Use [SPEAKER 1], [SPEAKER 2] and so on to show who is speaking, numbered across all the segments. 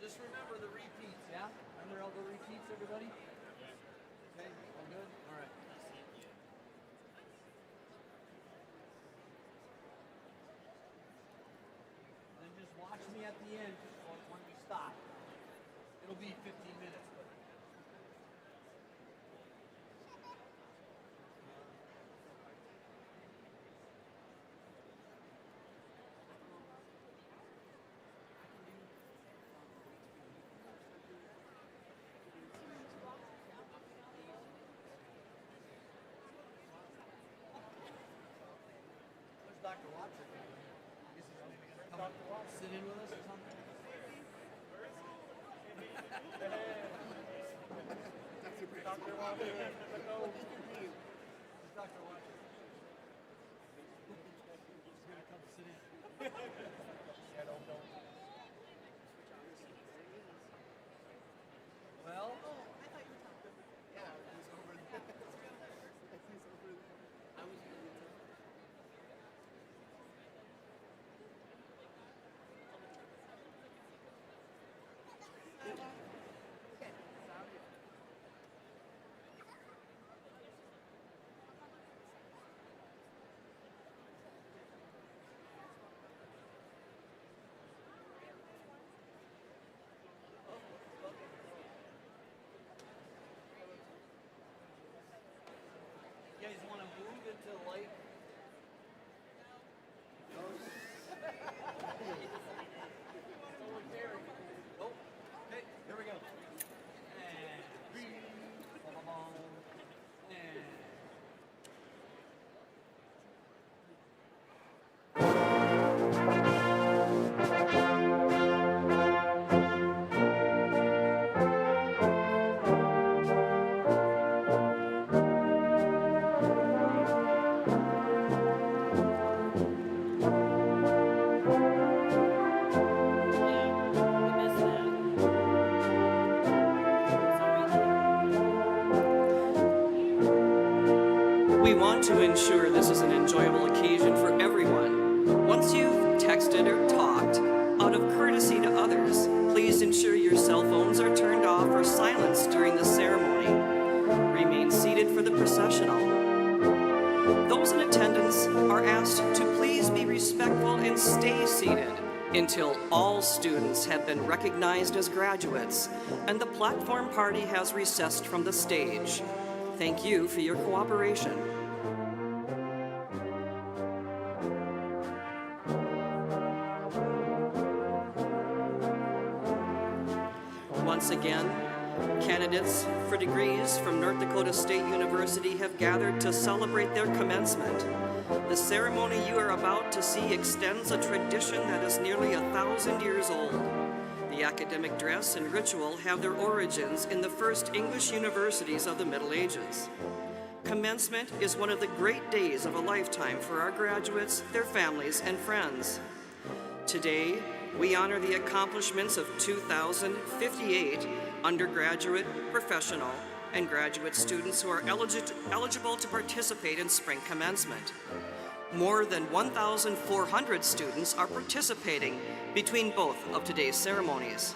[SPEAKER 1] Just remember the repeats, yeah? Remember all the repeats, everybody? Okay, all good? All right. Then just watch me at the end when we stop. It'll be 15 minutes, but... Dr. Watson. Come sit in with us or something? Dr. Watson. Dr. Watson. He's going to come sit in. Yeah, don't. Well, I thought you were talking. Yeah, he's over there. He's over there. I was going to tell. You guys want to move into light? Oh, okay, here we go. And breathe. And
[SPEAKER 2] We want to ensure this is an enjoyable occasion for everyone. Once you've texted or talked, out of courtesy to others, please ensure your cell phones are turned off or silenced during the ceremony. Remain seated for the processional. Those in attendance are asked to please be respectful and stay seated until all students have been recognized as graduates and the platform party has recessed from the stage. Thank you for your cooperation. Once again, candidates for degrees from North Dakota State University have gathered to celebrate their commencement. The ceremony you are about to see extends a tradition that is nearly 1,000 years old. The academic dress and ritual have their origins in the first English universities of the Middle Ages. Commencement is one of the great days of a lifetime for our graduates, their families, and friends. Today, we honor the accomplishments of 2,058 undergraduate, professional, and graduate students who are eligible to participate in spring commencement. More than 1,400 students are participating between both of today's ceremonies.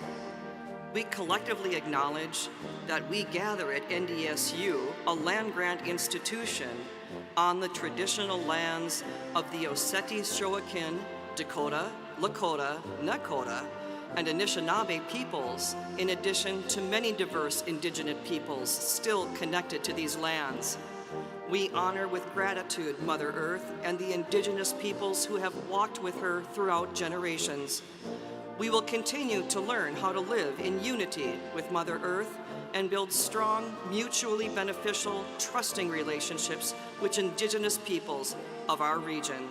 [SPEAKER 2] We collectively acknowledge that we gather at NDSU, a land-grant institution, on the traditional lands of the Oseti-Shoakin, Dakota, Lakota, Nakota, and Anishinaabe peoples, in addition to many diverse indigenous peoples still connected to these lands. We honor with gratitude Mother Earth and the indigenous peoples who have walked with her throughout generations. We will continue to learn how to live in unity with Mother Earth and build strong, mutually beneficial, trusting relationships with indigenous peoples of our region.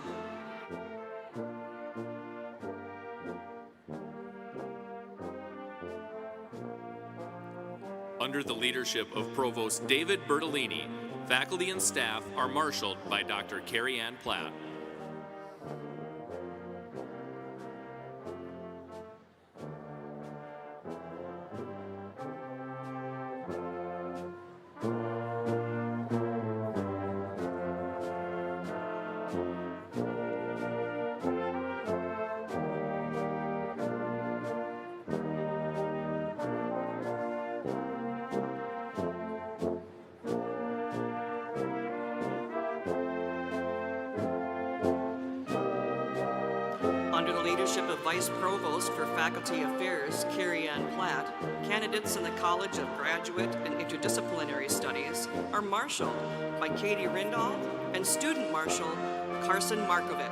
[SPEAKER 3] Under the leadership of Provost David Bertolini, faculty and staff are marshaled by Dr. Carrie Ann Platt.
[SPEAKER 2] Under the leadership of Vice Provost for Faculty Affairs, Carrie Ann Platt, candidates in the College of Graduate and Interdisciplinary Studies are marshaled by Katie Rindall and Student Marshal Carson Markovic.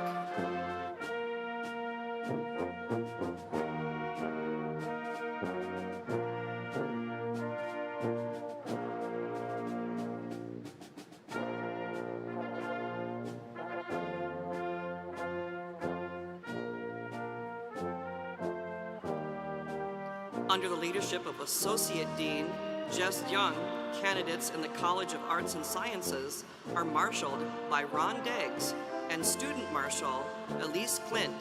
[SPEAKER 2] Under the leadership of Associate Dean Jess Young, candidates in the College of Arts and Sciences are marshaled by Ron Deggs and Student Marshal Elise Clint.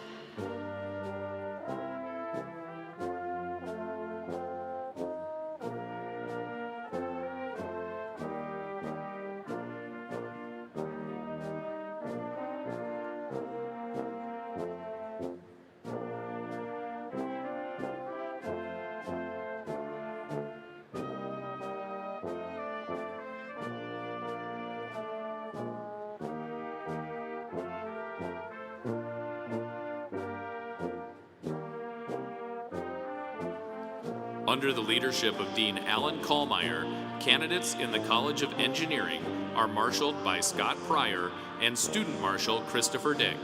[SPEAKER 3] Under the leadership of Dean Alan Kallmeyer, candidates in the College of Engineering are marshaled by Scott Pryor and Student Marshal Christopher Dick.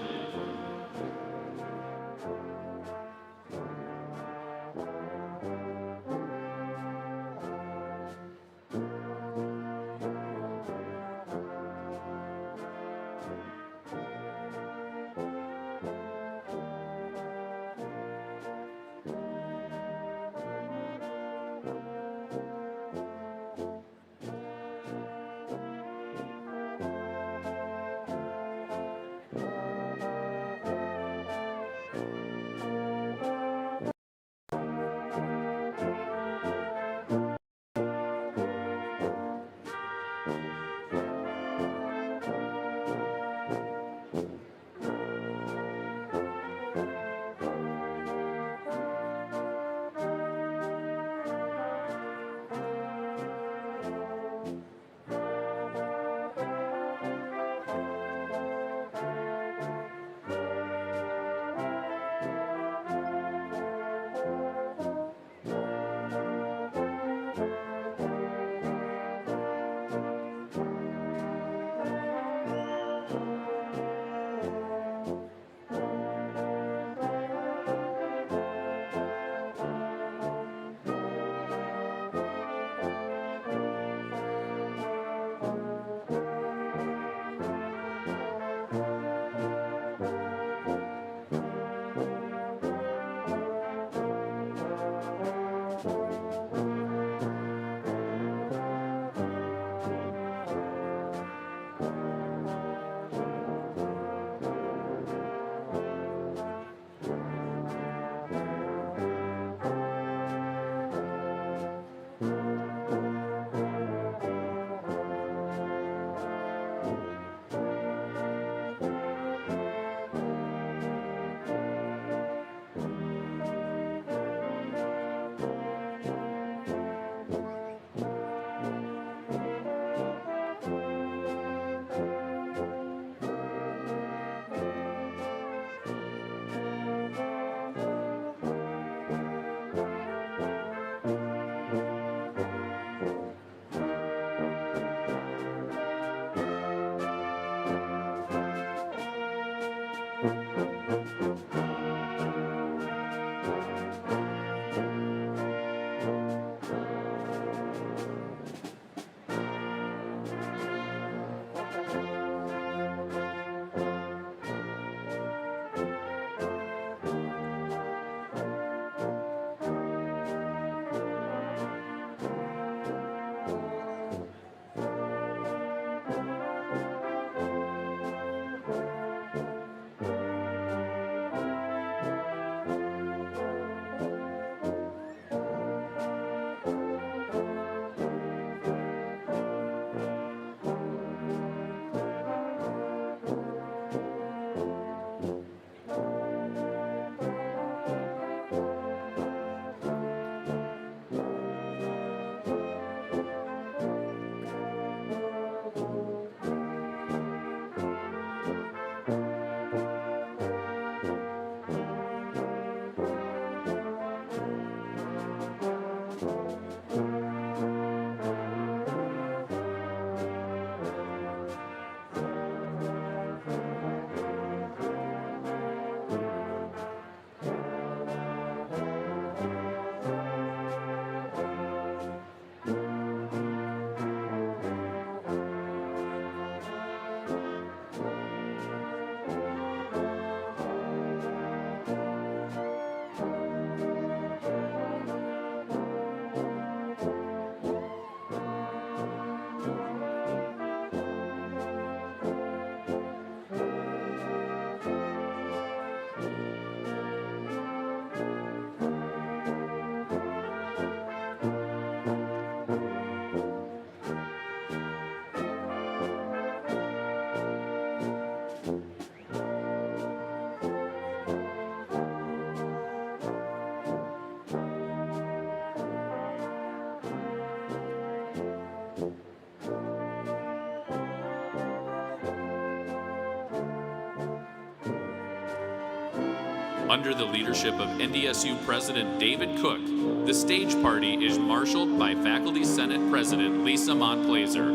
[SPEAKER 3] Under the leadership of NDSU President David Cook, the stage party is marshaled by Faculty Senate President Lisa Montplaisir.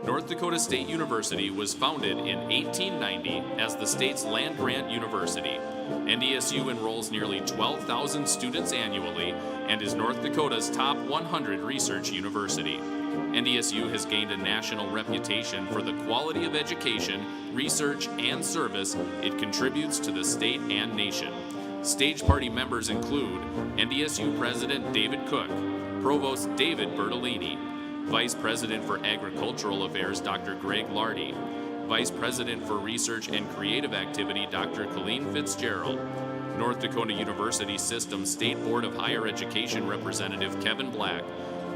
[SPEAKER 3] North Dakota State University was founded in 1890 as the state's land-grant university. NDSU enrolls nearly 12,000 students annually and is North Dakota's top 100 research university. NDSU has gained a national reputation for the quality of education, research, and service it contributes to the state and nation. Stage party members include NDSU President David Cook, Provost David Bertolini, Vice President for Agricultural Affairs Dr. Greg Lardy, Vice President for Research and Creative Activity Dr. Colleen Fitzgerald, North Dakota University System State Board of Higher Education Representative Kevin Black,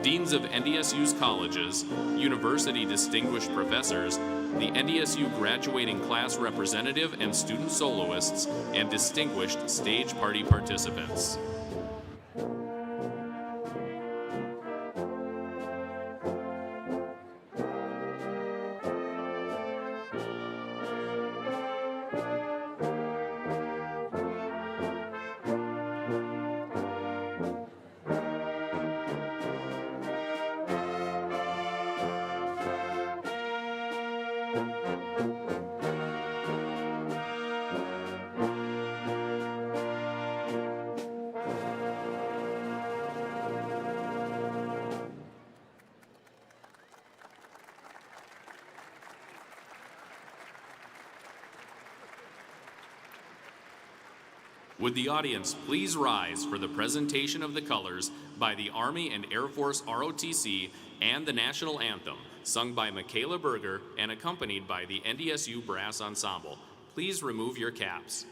[SPEAKER 3] Deans of NDSU's colleges, university distinguished professors, the NDSU graduating class representative and student soloists, and distinguished stage party participants. Would the audience please rise for the presentation of the colors by the Army and Air Force ROTC and the national anthem, sung by Michaela Berger and accompanied by the NDSU Brass Ensemble. Please remove your caps.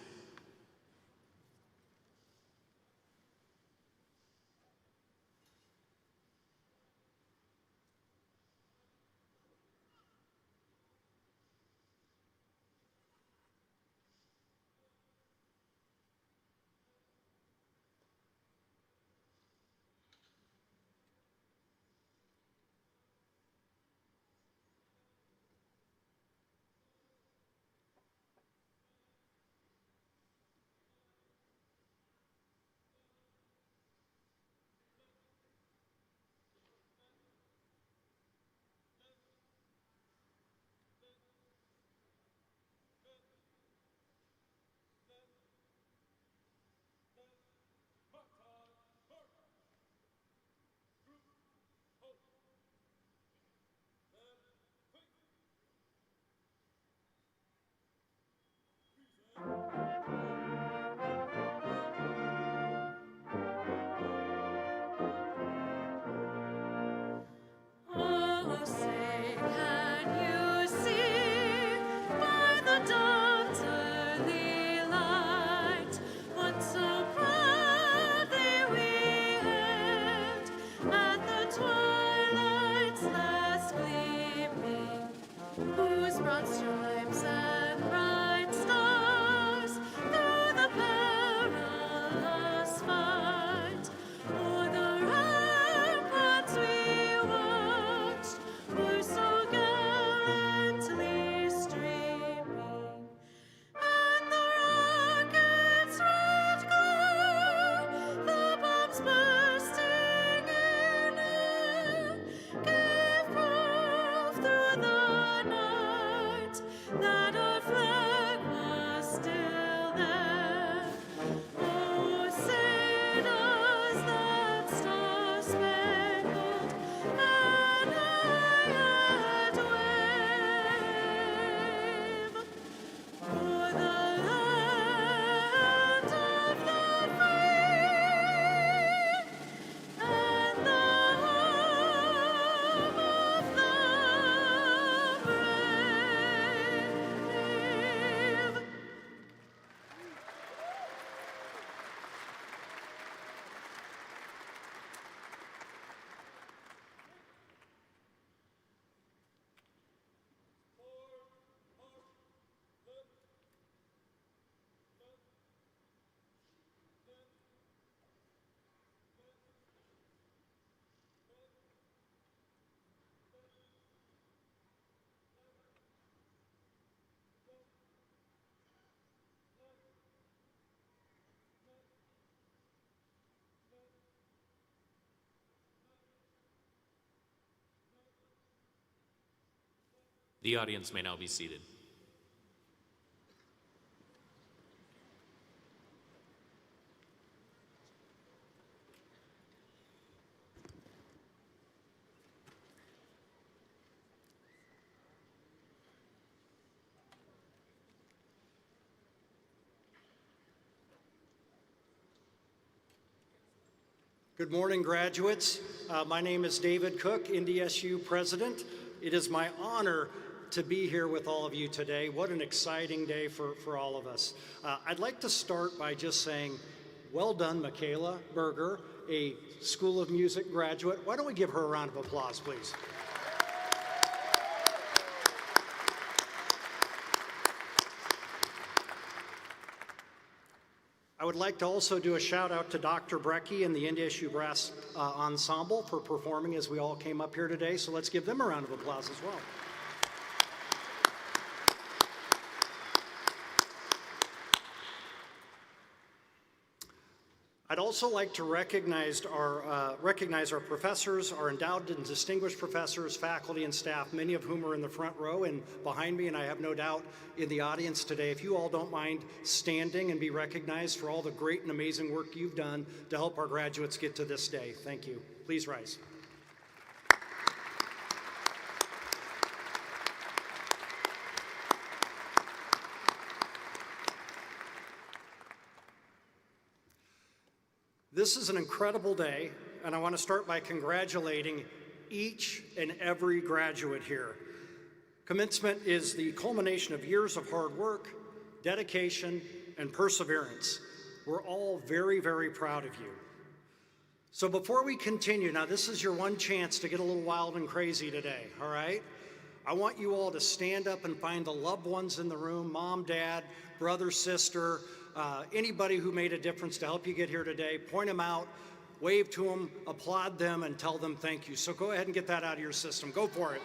[SPEAKER 3] The audience may now be seated.
[SPEAKER 4] Good morning, graduates. My name is David Cook, NDSU President. It is my honor to be here with all of you today. What an exciting day for all of us. I'd like to start by just saying, well done, Michaela Berger, a School of Music graduate. Why don't we give her a round of applause, please? I would like to also do a shout out to Dr. Brecky and the NDSU Brass Ensemble for performing as we all came up here today, so let's give them a round of applause as well. I'd also like to recognize our professors, our endowed and distinguished professors, faculty, and staff, many of whom are in the front row and behind me, and I have no doubt in the audience today. If you all don't mind standing and be recognized for all the great and amazing work you've done to help our graduates get to this day. Thank you. Please rise. This is an incredible day, and I want to start by congratulating each and every graduate here. Commencement is the culmination of years of hard work, dedication, and perseverance. We're all very, very proud of you. So before we continue, now this is your one chance to get a little wild and crazy today, all right? I want you all to stand up and find the loved ones in the room, mom, dad, brother, sister, anybody who made a difference to help you get here today. Point them out, wave to them, applaud them, and tell them thank you. So go ahead and get that out of your system. Go for it.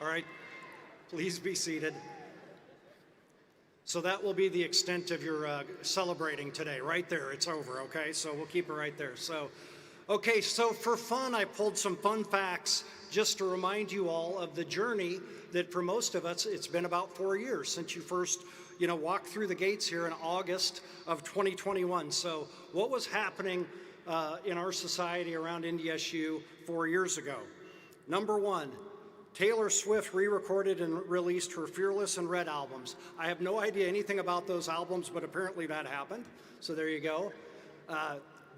[SPEAKER 4] All right, please be seated. So that will be the extent of your celebrating today, right there. It's over, okay? So we'll keep it right there. So, okay, so for fun, I pulled some fun facts just to remind you all of the journey that for most of us, it's been about 4 years since you first, walked through the gates here in August of 2021. So what was happening in our society around NDSU 4 years ago? Number one, Taylor Swift re-recorded and released her Fearless and Red albums. I have no idea anything about those albums, but apparently that happened. So there you go.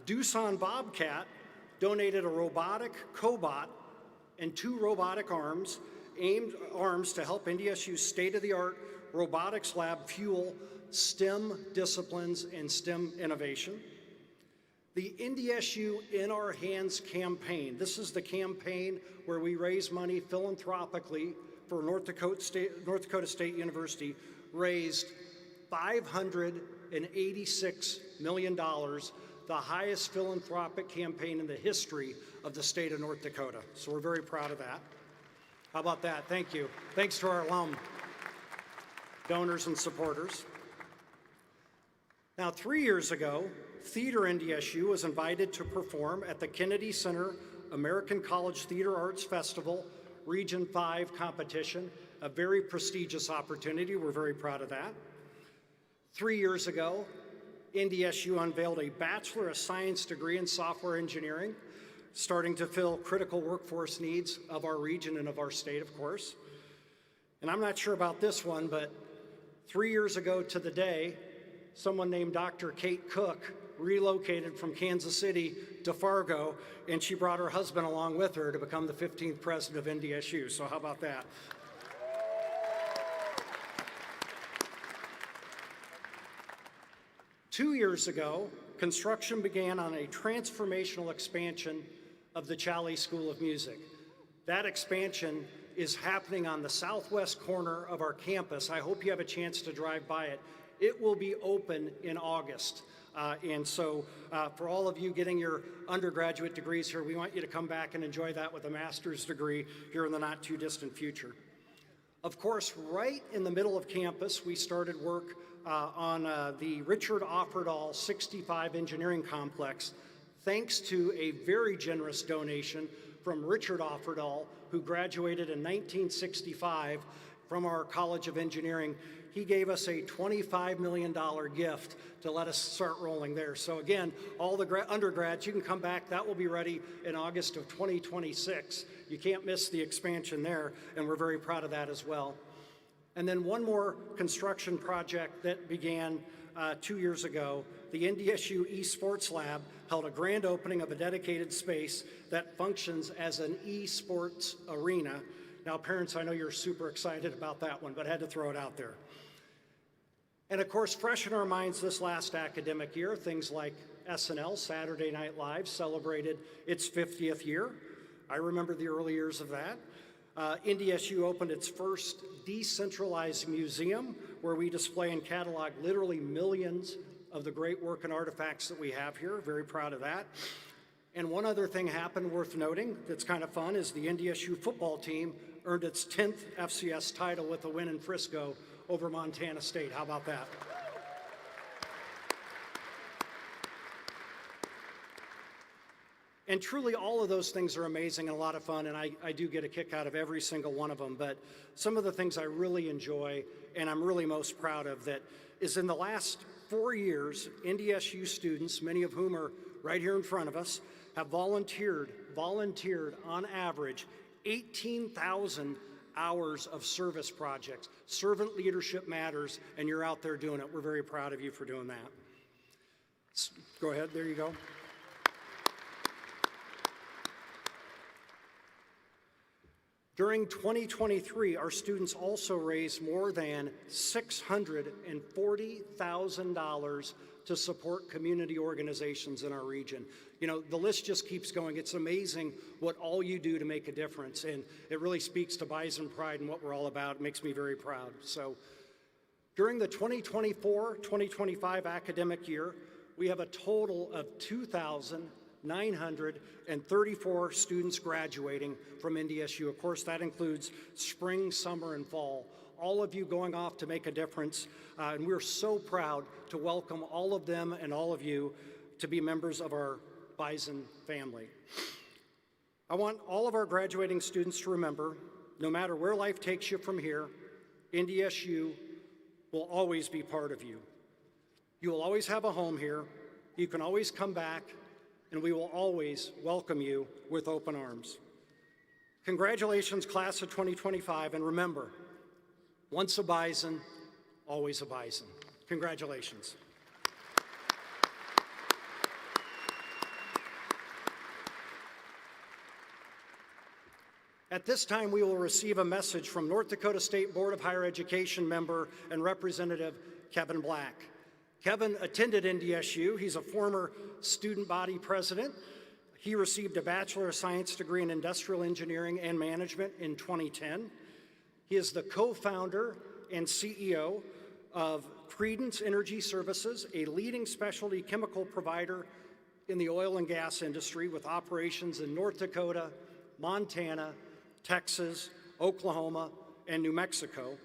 [SPEAKER 4] Doosan Bobcat donated a robotic cobot and 2 robotic arms to help NDSU's state-of-the-art robotics lab fuel STEM disciplines and STEM innovation. The NDSU In Our Hands campaign. This is the campaign where we raise money philanthropically for North Dakota State University, raised $586 million, the highest philanthropic campaign in the history of the state of North Dakota. So we're very proud of that. How about that? Thank you. Thanks to our alum donors and supporters. Now, 3 years ago, Theater NDSU was invited to perform at the Kennedy Center American College Theater Arts Festival Region 5 competition, a very prestigious opportunity. We're very proud of that. 3 years ago, NDSU unveiled a Bachelor of Science degree in software engineering, starting to fill critical workforce needs of our region and of our state, of course. And I'm not sure about this one, but 3 years ago to the day, someone named Dr. Kate Cook relocated from Kansas City to Fargo, and she brought her husband along with her to become the 15th president of NDSU. So how about that? Two years ago, construction began on a transformational expansion of the Challey School of Music. That expansion is happening on the southwest corner of our campus. I hope you have a chance to drive by it. It will be open in August. And so for all of you getting your undergraduate degrees here, we want you to come back and enjoy that with a master's degree here in the not too distant future. Of course, right in the middle of campus, we started work on the Richard Offerdahl 65 Engineering Complex, thanks to a very generous donation from Richard Offerdahl, who graduated in 1965 from our College of Engineering. He gave us a $25 million gift to let us start rolling there. So again, all the undergrads, you can come back. That will be ready in August of 2026. You can't miss the expansion there, and we're very proud of that as well. And then one more construction project that began 2 years ago. The NDSU eSports Lab held a grand opening of a dedicated space that functions as an eSports arena. Now, parents, I know you're super excited about that one, but I had to throw it out there. And of course, fresh in our minds this last academic year, things like SNL, Saturday Night Live, celebrated its 50th year. I remember the early years of that. NDSU opened its first decentralized museum where we display and catalog literally millions of the great work and artifacts that we have here. Very proud of that. And one other thing happened worth noting that's kind of fun is the NDSU football team earned its 10th FCS title with a win in Frisco over Montana State. How about that? And truly, all of those things are amazing and a lot of fun, and I do get a kick out of every single one of them. But some of the things I really enjoy and I'm really most proud of that is in the last 4 years, NDSU students, many of whom are right here in front of us, have volunteered on average 18,000 hours of service projects. Servant leadership matters, and you're out there doing it. We're very proud of you for doing that. Go ahead, there you go. During 2023, our students also raised more than $640,000 to support community organizations in our region. You know, the list just keeps going. It's amazing what all you do to make a difference, and it really speaks to Bison Pride and what we're all about. It makes me very proud. So during the 2024-2025 academic year, we have a total of 2,934 students graduating from NDSU. Of course, that includes spring, summer, and fall. All of you going off to make a difference, and we're so proud to welcome all of them and all of you to be members of our Bison family. I want all of our graduating students to remember, no matter where life takes you from here, NDSU will always be part of you. You will always have a home here. You can always come back, and we will always welcome you with open arms. Congratulations, class of 2025, and remember, once a Bison, always a Bison. Congratulations. At this time, we will receive a message from North Dakota State Board of Higher Education member and Representative Kevin Black. Kevin attended NDSU. He's a former student body president. He received a Bachelor of Science degree in Industrial Engineering and Management in 2010. He is the co-founder and CEO of Credence Energy Services, a leading specialty chemical provider in the oil and gas industry with operations in North Dakota, Montana, Texas, Oklahoma, and New Mexico.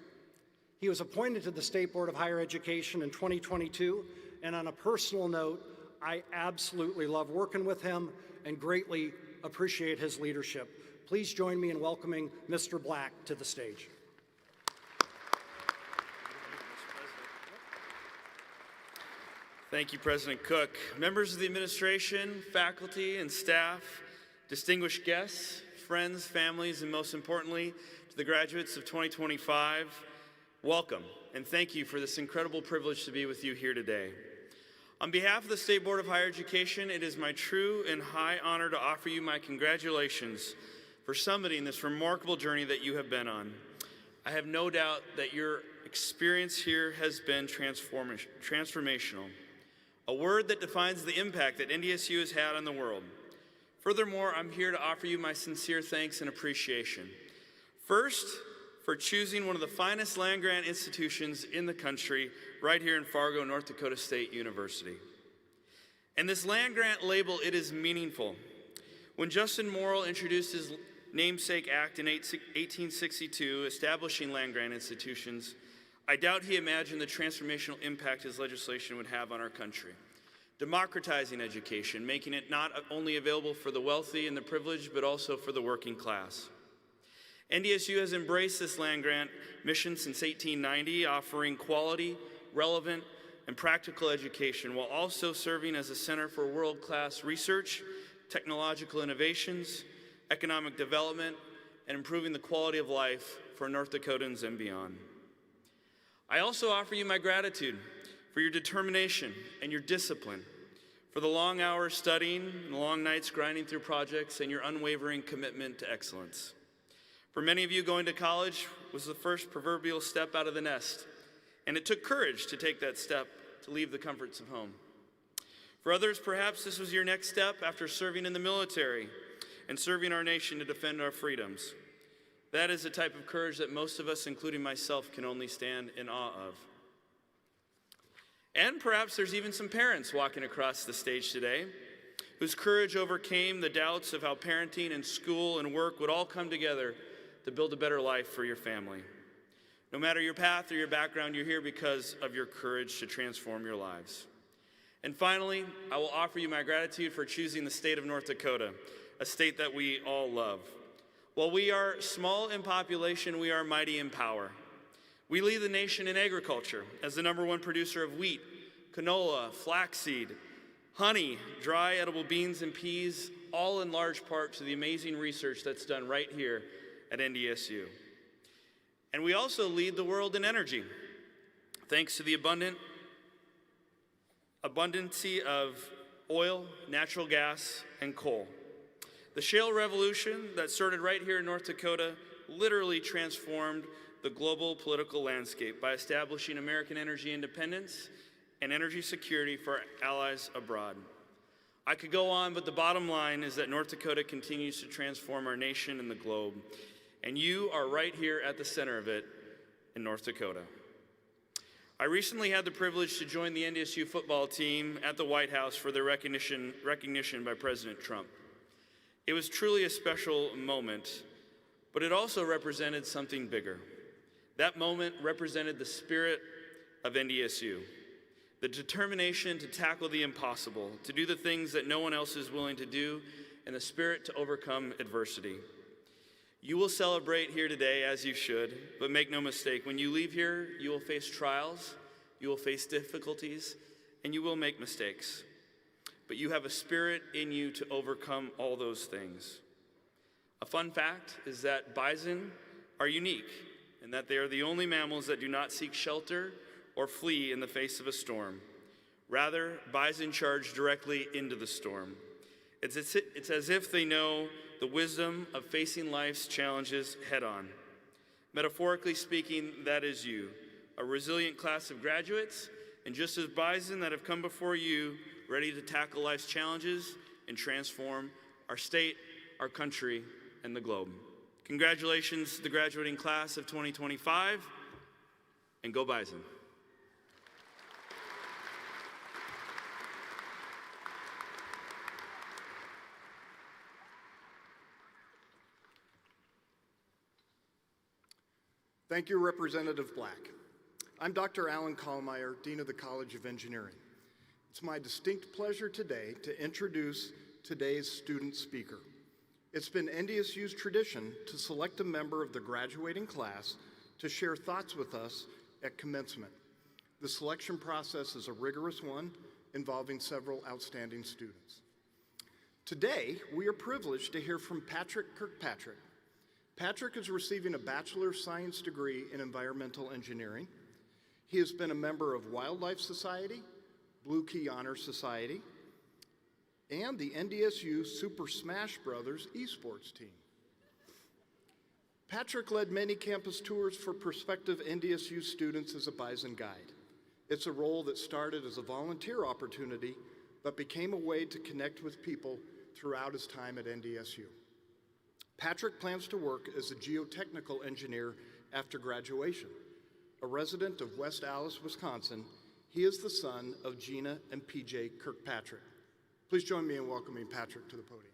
[SPEAKER 4] He was appointed to the State Board of Higher Education in 2022, and on a personal note, I absolutely love working with him and greatly appreciate his leadership. Please join me in welcoming Mr. Black to the stage.
[SPEAKER 5] Thank you, President Cook. Members of the administration, faculty, and staff, distinguished guests, friends, families, and most importantly, to the graduates of 2025, welcome, and thank you for this incredible privilege to be with you here today. On behalf of the State Board of Higher Education, it is my true and high honor to offer you my congratulations for summiting this remarkable journey that you have been on. I have no doubt that your experience here has been transformational, a word that defines the impact that NDSU has had on the world. Furthermore, I'm here to offer you my sincere thanks and appreciation. First, for choosing one of the finest land-grant institutions in the country right here in Fargo, North Dakota State University. And this land grant label, it is meaningful. When Justin Morrill introduced his namesake act in 1862, establishing land grant institutions, I doubt he imagined the transformational impact his legislation would have on our country. Democratizing education, making it not only available for the wealthy and the privileged, but also for the working class. NDSU has embraced this land grant mission since 1890, offering quality, relevant, and practical education, while also serving as a center for world-class research, technological innovations, economic development, and improving the quality of life for North Dakotans and beyond. I also offer you my gratitude for your determination and your discipline, for the long hours studying and the long nights grinding through projects, and your unwavering commitment to excellence. For many of you, going to college was the first proverbial step out of the nest, and it took courage to take that step to leave the comforts of home. For others, perhaps this was your next step after serving in the military and serving our nation to defend our freedoms. That is the type of courage that most of us, including myself, can only stand in awe of. And perhaps there's even some parents walking across the stage today whose courage overcame the doubts of how parenting and school and work would all come together to build a better life for your family. No matter your path or your background, you're here because of your courage to transform your lives. And finally, I will offer you my gratitude for choosing the state of North Dakota, a state that we all love. While we are small in population, we are mighty in power. We lead the nation in agriculture as the #1 producer of wheat, canola, flaxseed, honey, dry edible beans, and peas, all in large part to the amazing research that's done right here at NDSU. And we also lead the world in energy, thanks to the abundance of oil, natural gas, and coal. The shale revolution that started right here in North Dakota literally transformed the global political landscape by establishing American energy independence and energy security for our allies abroad. I could go on, but the bottom line is that North Dakota continues to transform our nation and the globe, and you are right here at the center of it in North Dakota. I recently had the privilege to join the NDSU football team at the White House for their recognition by President Trump. It was truly a special moment, but it also represented something bigger. That moment represented the spirit of NDSU, the determination to tackle the impossible, to do the things that no one else is willing to do, and the spirit to overcome adversity. You will celebrate here today, as you should, but make no mistake, when you leave here, you will face trials, you will face difficulties, and you will make mistakes. But you have a spirit in you to overcome all those things. A fun fact is that bison are unique, and that they are the only mammals that do not seek shelter or flee in the face of a storm. Rather, bison charge directly into the storm. It's as if they know the wisdom of facing life's challenges head on. Metaphorically speaking, that is you, a resilient class of graduates, and just as bison that have come before you, ready to tackle life's challenges and transform our state, our country, and the globe. Congratulations to the graduating class of 2025, and go Bison.
[SPEAKER 6] Thank you, Representative Black. I'm Dr. Alan Kallmeyer, Dean of the College of Engineering. It's my distinct pleasure today to introduce today's student speaker. It's been NDSU's tradition to select a member of the graduating class to share thoughts with us at commencement. The selection process is a rigorous one involving several outstanding students. Today, we are privileged to hear from Patrick Kirkpatrick. Patrick is receiving a bachelor's science degree in environmental engineering. He has been a member of Wildlife Society, Blue Key Honor Society, and the NDSU Super Smash Brothers esports team. Patrick led many campus tours for prospective NDSU students as a Bison guide. It's a role that started as a volunteer opportunity, but became a way to connect with people throughout his time at NDSU. Patrick plans to work as a geotechnical engineer after graduation. A resident of West Allis, Wisconsin, he is the son of Gina and PJ Kirkpatrick. Please join me in welcoming Patrick to the podium.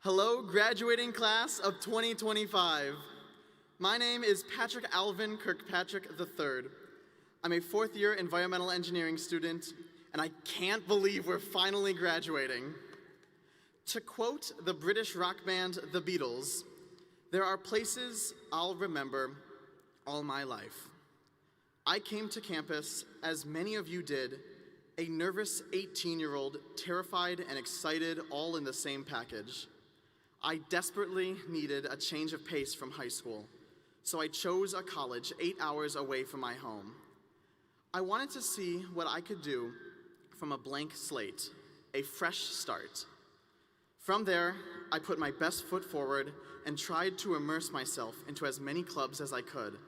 [SPEAKER 7] Hello, graduating class of 2025. My name is Patrick Alvin Kirkpatrick III. I'm a fourth-year environmental engineering student, and I can't believe we're finally graduating. To quote the British rock band The Beatles, "There are places I'll remember all my life." I came to campus, as many of you did, a nervous 18-year-old, terrified and excited all in the same package. I desperately needed a change of pace from high school, so I chose a college 8 hours away from my home. I wanted to see what I could do from a blank slate, a fresh start. From there, I put my best foot forward and tried to immerse myself into as many clubs as I could,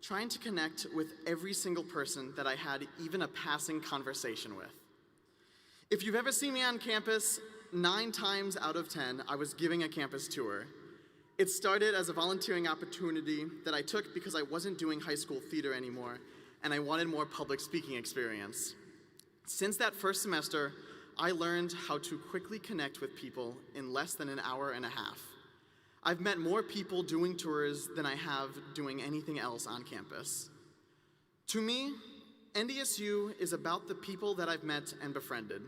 [SPEAKER 7] trying to connect with every single person that I had even a passing conversation with. If you've ever seen me on campus, 9 times out of 10, I was giving a campus tour. It started as a volunteering opportunity that I took because I wasn't doing high school theater anymore, and I wanted more public speaking experience. Since that first semester, I learned how to quickly connect with people in less than an hour and a half. I've met more people doing tours than I have doing anything else on campus. To me, NDSU is about the people that I've met and befriended.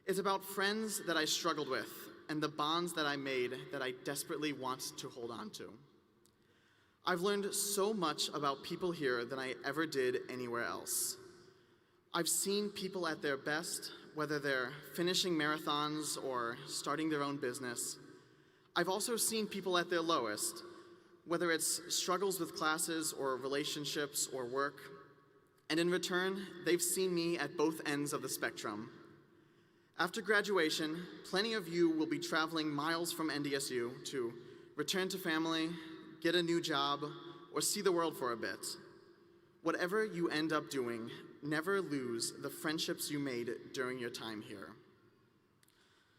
[SPEAKER 7] It's about friends that I struggled with and the bonds that I made that I desperately want to hold on to. I've learned so much about people here than I ever did anywhere else. I've seen people at their best, whether they're finishing marathons or starting their own business. I've also seen people at their lowest, whether it's struggles with classes or relationships or work. And in return, they've seen me at both ends of the spectrum. After graduation, plenty of you will be traveling miles from NDSU to return to family, get a new job, or see the world for a bit. Whatever you end up doing, never lose the friendships you made during your time here.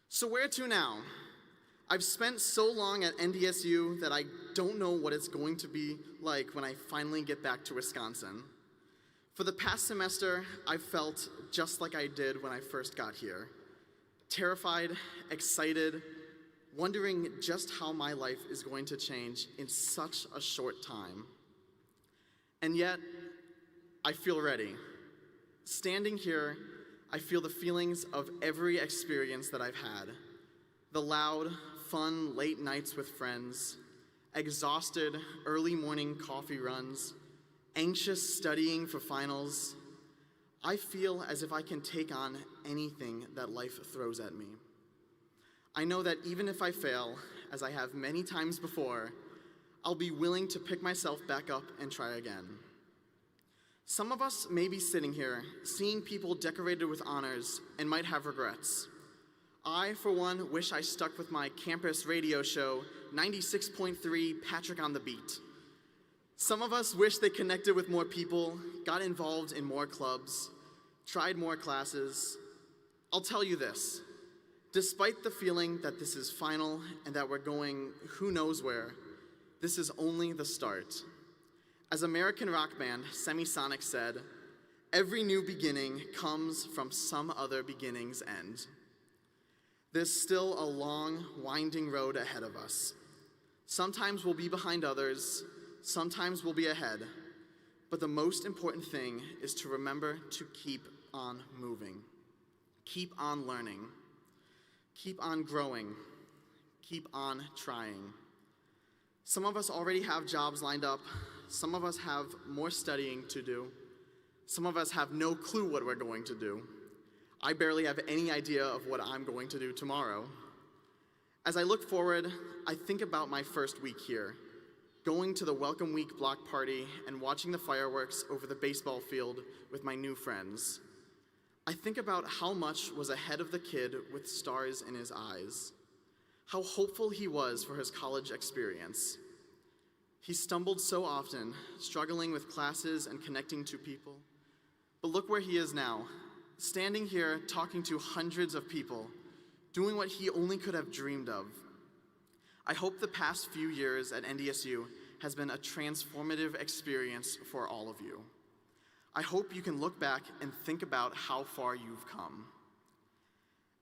[SPEAKER 7] So where to now? I've spent so long at NDSU that I don't know what it's going to be like when I finally get back to Wisconsin. For the past semester, I've felt just like I did when I first got here. Terrified, excited, wondering just how my life is going to change in such a short time. And yet, I feel ready. Standing here, I feel the feelings of every experience that I've had. The loud, fun late nights with friends, exhausted early morning coffee runs, anxious studying for finals. I feel as if I can take on anything that life throws at me. I know that even if I fail, as I have many times before, I'll be willing to pick myself back up and try again. Some of us may be sitting here, seeing people decorated with honors and might have regrets. I, for one, wish I stuck with my campus radio show, 96.3 Patrick on the Beat. Some of us wish they connected with more people, got involved in more clubs, tried more classes. I'll tell you this, despite the feeling that this is final and that we're going who knows where, this is only the start. As American rock band Semisonic said, every new beginning comes from some other beginning's end. There's still a long, winding road ahead of us. Sometimes we'll be behind others, sometimes we'll be ahead, but the most important thing is to remember to keep on moving, keep on learning, keep on growing, keep on trying. Some of us already have jobs lined up, some of us have more studying to do, some of us have no clue what we're going to do. I barely have any idea of what I'm going to do tomorrow. As I look forward, I think about my first week here, going to the Welcome Week block party and watching the fireworks over the baseball field with my new friends. I think about how much was ahead of the kid with stars in his eyes, how hopeful he was for his college experience. He stumbled so often, struggling with classes and connecting to people. But look where he is now, standing here talking to hundreds of people, doing what he only could have dreamed of. I hope the past few years at NDSU has been a transformative experience for all of you. I hope you can look back and think about how far you've come.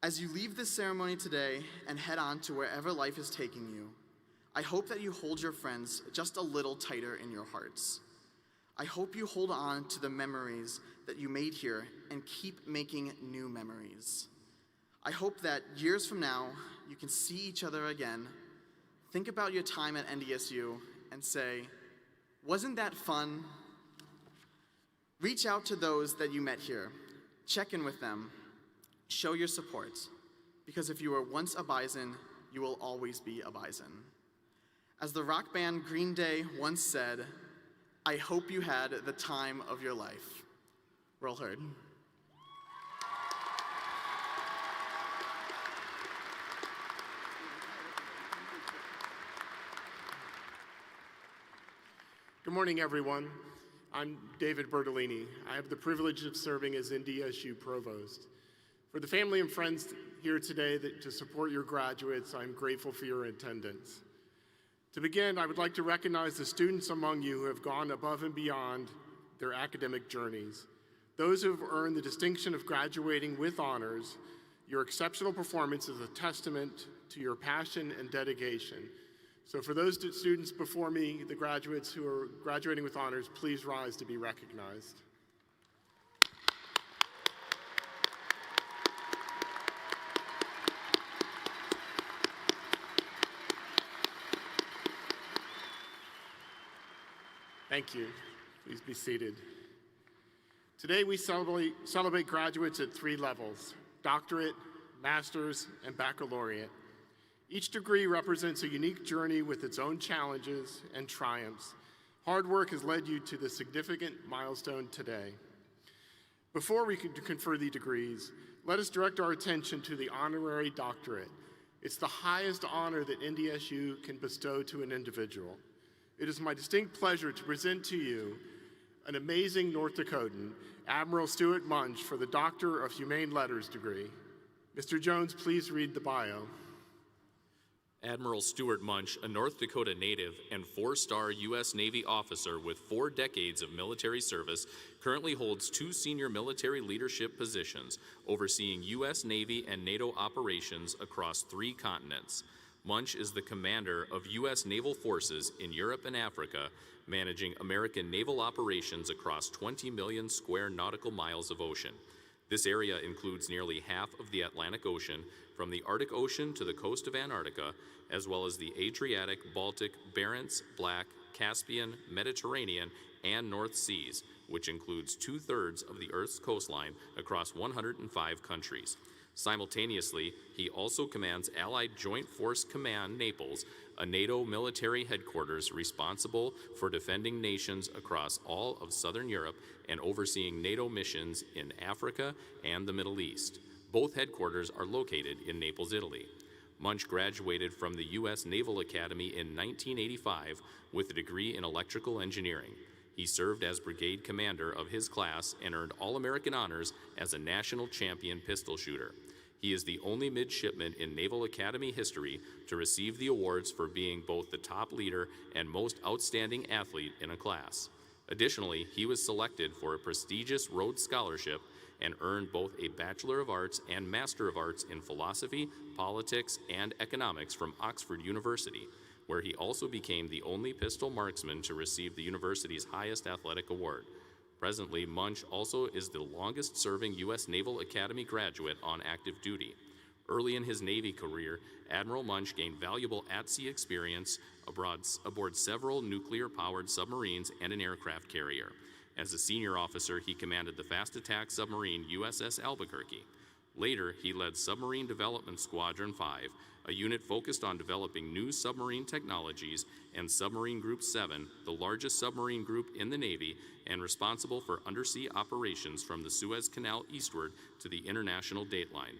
[SPEAKER 7] As you leave this ceremony today and head on to wherever life is taking you, I hope that you hold your friends just a little tighter in your hearts. I hope you hold on to the memories that you made here and keep making new memories. I hope that years from now, you can see each other again, think about your time at NDSU, and say, wasn't that fun? Reach out to those that you met here. Check in with them. Show your support, because if you were once a Bison, you will always be a Bison. As the rock band Green Day once said, I hope you had the time of your life. Roll Herd.
[SPEAKER 8] Good morning, everyone. I'm David Bertolini. I have the privilege of serving as NDSU Provost. For the family and friends here today to support your graduates, I'm grateful for your attendance. To begin, I would like to recognize the students among you who have gone above and beyond their academic journeys. Those who have earned the distinction of graduating with honors. Your exceptional performance is a testament to your passion and dedication. So for those students before me, the graduates who are graduating with honors, please rise to be recognized. Thank you. Please be seated. Today we celebrate graduates at 3 levels: doctorate, master's, and baccalaureate. Each degree represents a unique journey with its own challenges and triumphs. Hard work has led you to the significant milestone today. Before we confer the degrees, let us direct our attention to the honorary doctorate. It's the highest honor that NDSU can bestow to an individual. It is my distinct pleasure to present to you an amazing North Dakotan, Admiral Stuart Munch, for the Doctor of Humane Letters degree. Mr. Jones, please read the bio.
[SPEAKER 3] Admiral Stuart Munch, a North Dakota native and 4-star U.S. Navy officer with 4 decades of military service, currently holds 2 senior military leadership positions, overseeing U.S. Navy and NATO operations across 3 continents. Munch is the commander of U.S. naval forces in Europe and Africa, managing American naval operations across 20 million square nautical miles of ocean. This area includes nearly half of the Atlantic Ocean, from the Arctic Ocean to the coast of Antarctica, as well as the Adriatic, Baltic, Barents, Black, Caspian, Mediterranean, and North Seas, which includes 2/3 of the Earth's coastline across 105 countries. Simultaneously, he also commands Allied Joint Force Command Naples, a NATO military headquarters responsible for defending nations across all of Southern Europe and overseeing NATO missions in Africa and the Middle East. Both headquarters are located in Naples, Italy. Munch graduated from the U.S. Naval Academy in 1985 with a degree in electrical engineering. He served as brigade commander of his class and earned All-American honors as a national champion pistol shooter. He is the only midshipman in Naval Academy history to receive the awards for being both the top leader and most outstanding athlete in a class. Additionally, he was selected for a prestigious Rhodes Scholarship and earned both a Bachelor of Arts and Master of Arts in Philosophy, Politics, and Economics from Oxford University, where he also became the only pistol marksman to receive the university's highest athletic award. Presently, Munch also is the longest-serving U.S. Naval Academy graduate on active duty. Early in his Navy career, Admiral Munch gained valuable at-sea experience aboard several nuclear-powered submarines and an aircraft carrier. As a senior officer, he commanded the fast attack submarine USS Albuquerque. Later, he led Submarine Development Squadron 5, a unit focused on developing new submarine technologies, and Submarine Group 7, the largest submarine group in the Navy and responsible for undersea operations from the Suez Canal eastward to the international dateline.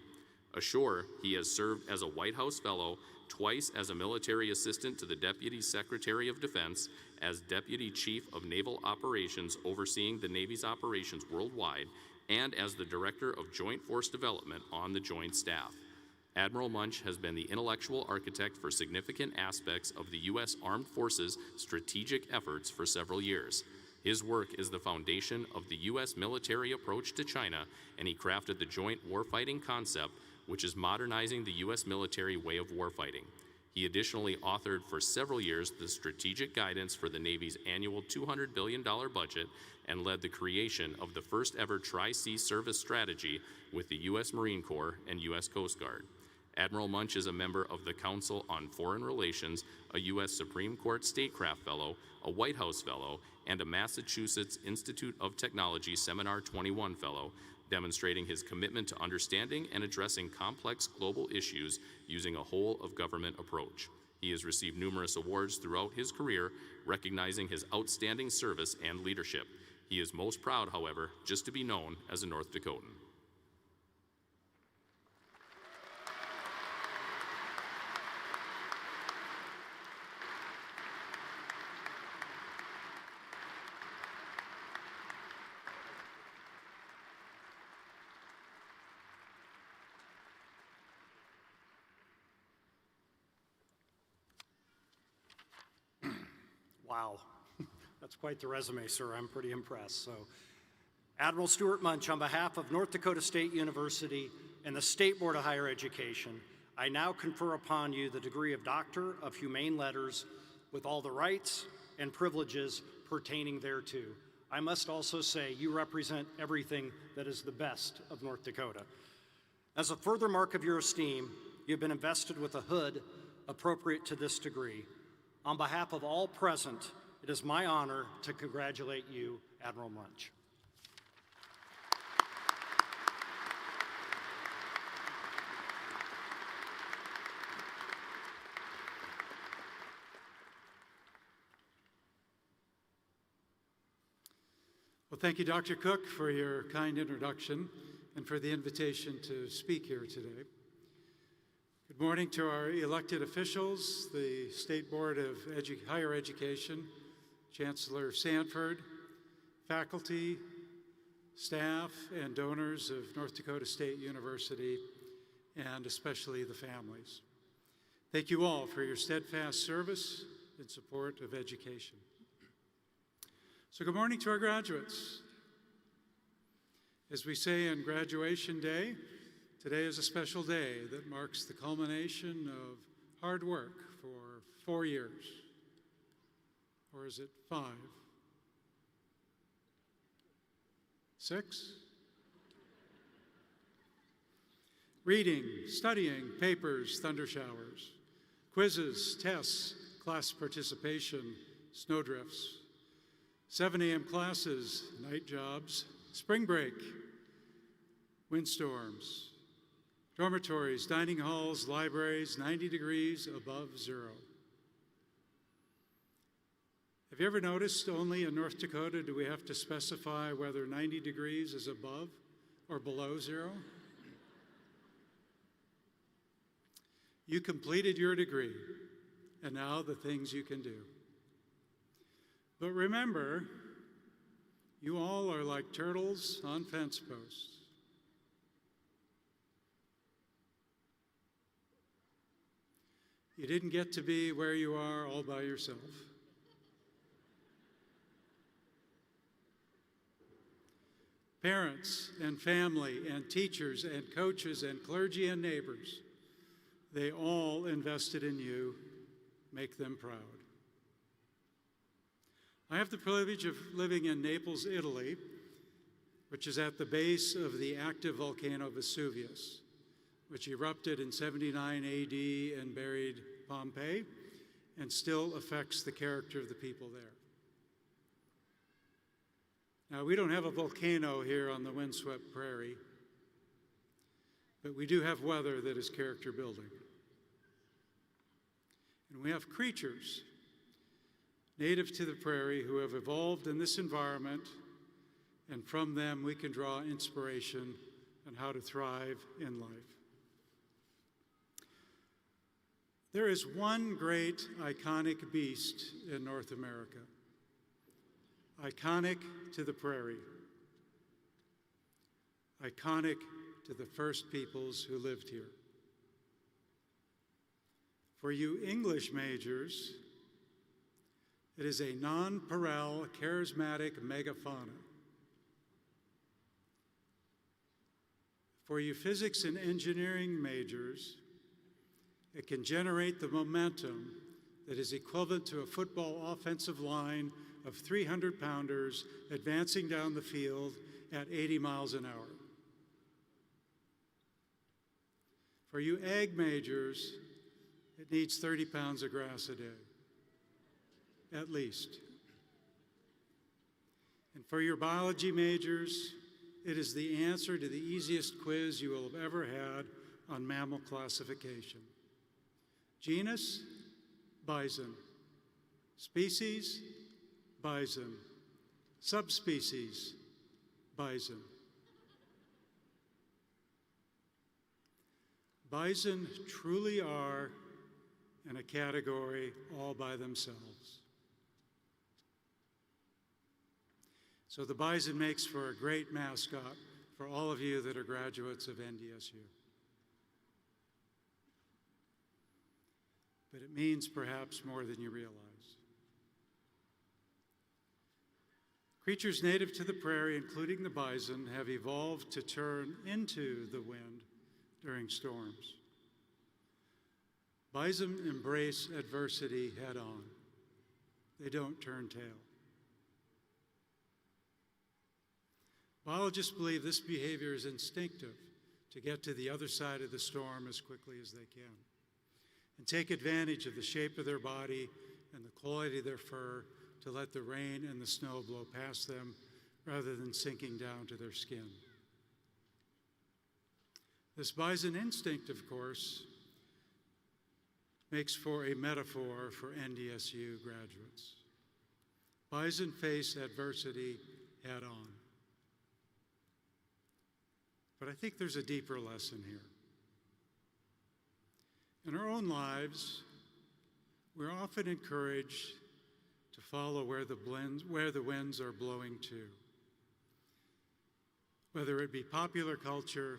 [SPEAKER 3] Ashore, he has served as a White House Fellow, twice as a military assistant to the Deputy Secretary of Defense, as Deputy Chief of Naval Operations overseeing the Navy's operations worldwide, and as the Director of Joint Force Development on the Joint Staff. Admiral Munch has been the intellectual architect for significant aspects of the U.S. Armed Forces' strategic efforts for several years. His work is the foundation of the U.S. military approach to China, and he crafted the joint warfighting concept, which is modernizing the U.S. military way of warfighting. He additionally authored for several years the strategic guidance for the Navy's annual $200 billion budget and led the creation of the first ever Tri-Sea Service strategy with the U.S. Marine Corps and U.S. Coast Guard. Admiral Munch is a member of the Council on Foreign Relations, a U.S. Supreme Court Statecraft Fellow, a White House Fellow, and a Massachusetts Institute of Technology Seminar 21 Fellow, demonstrating his commitment to understanding and addressing complex global issues using a whole-of-government approach. He has received numerous awards throughout his career, recognizing his outstanding service and leadership. He is most proud, however, just to be known as a North Dakotan.
[SPEAKER 4] Wow, that's quite the resume, sir. I'm pretty impressed. So, Admiral Stuart Munch, on behalf of North Dakota State University and the State Board of Higher Education, I now confer upon you the degree of Doctor of Humane Letters with all the rights and privileges pertaining thereto. I must also say you represent everything that is the best of North Dakota. As a further mark of your esteem, you've been invested with a hood appropriate to this degree. On behalf of all present, it is my honor to congratulate you, Admiral Munch.
[SPEAKER 9] Well, thank you, Dr. Cook, for your kind introduction and for the invitation to speak here today. Good morning to our elected officials, the State Board of Higher Education, Chancellor Sanford, faculty, staff, and donors of North Dakota State University, and especially the families. Thank you all for your steadfast service in support of education. So good morning to our graduates. As we say on graduation day, today is a special day that marks the culmination of hard work for 4 years. Or is it 5? 6? Reading, studying, papers, thunder showers, quizzes, tests, class participation, snowdrifts, 7 a.m. classes, night jobs, spring break, windstorms, dormitories, dining halls, libraries, 90 degrees above zero. Have you ever noticed only in North Dakota do we have to specify whether 90 degrees is above or below zero? You completed your degree, and now the things you can do. But remember, you all are like turtles on fence posts. You didn't get to be where you are all by yourself. Parents and family and teachers and coaches and clergy and neighbors, they all invested in you. Make them proud. I have the privilege of living in Naples, Italy, which is at the base of the active volcano Vesuvius, which erupted in 79 AD and buried Pompeii, and still affects the character of the people there. Now, we don't have a volcano here on the windswept prairie, but we do have weather that is character building. And we have creatures native to the prairie who have evolved in this environment, and from them we can draw inspiration on how to thrive in life. There is one great iconic beast in North America, iconic to the prairie, iconic to the first peoples who lived here. For you English majors, it is a non-paral charismatic megafauna. For you physics and engineering majors, it can generate the momentum that is equivalent to a football offensive line of 300-pounders advancing down the field at 80 miles an hour. For you ag majors, it needs 30 pounds of grass a day, at least. And for your biology majors, it is the answer to the easiest quiz you will have ever had on mammal classification. Genus, bison. Species, bison. Subspecies, bison. Bison truly are in a category all by themselves. So the bison makes for a great mascot for all of you that are graduates of NDSU. But it means perhaps more than you realize. Creatures native to the prairie, including the bison, have evolved to turn into the wind during storms. Bison embrace adversity head on. They don't turn tail. Biologists believe this behavior is instinctive to get to the other side of the storm as quickly as they can and take advantage of the shape of their body and the quality of their fur to let the rain and the snow blow past them rather than sinking down to their skin. This bison instinct, of course, makes for a metaphor for NDSU graduates. Bison face adversity head on. But I think there's a deeper lesson here. In our own lives, we're often encouraged to follow where the winds are blowing to. Whether it be popular culture,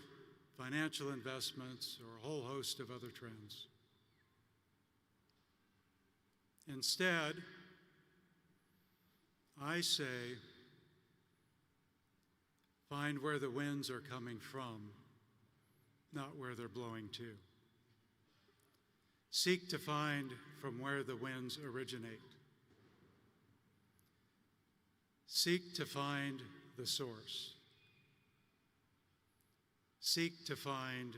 [SPEAKER 9] financial investments, or a whole host of other trends. Instead, I say, find where the winds are coming from, not where they're blowing to. Seek to find from where the winds originate. Seek to find the source. Seek to find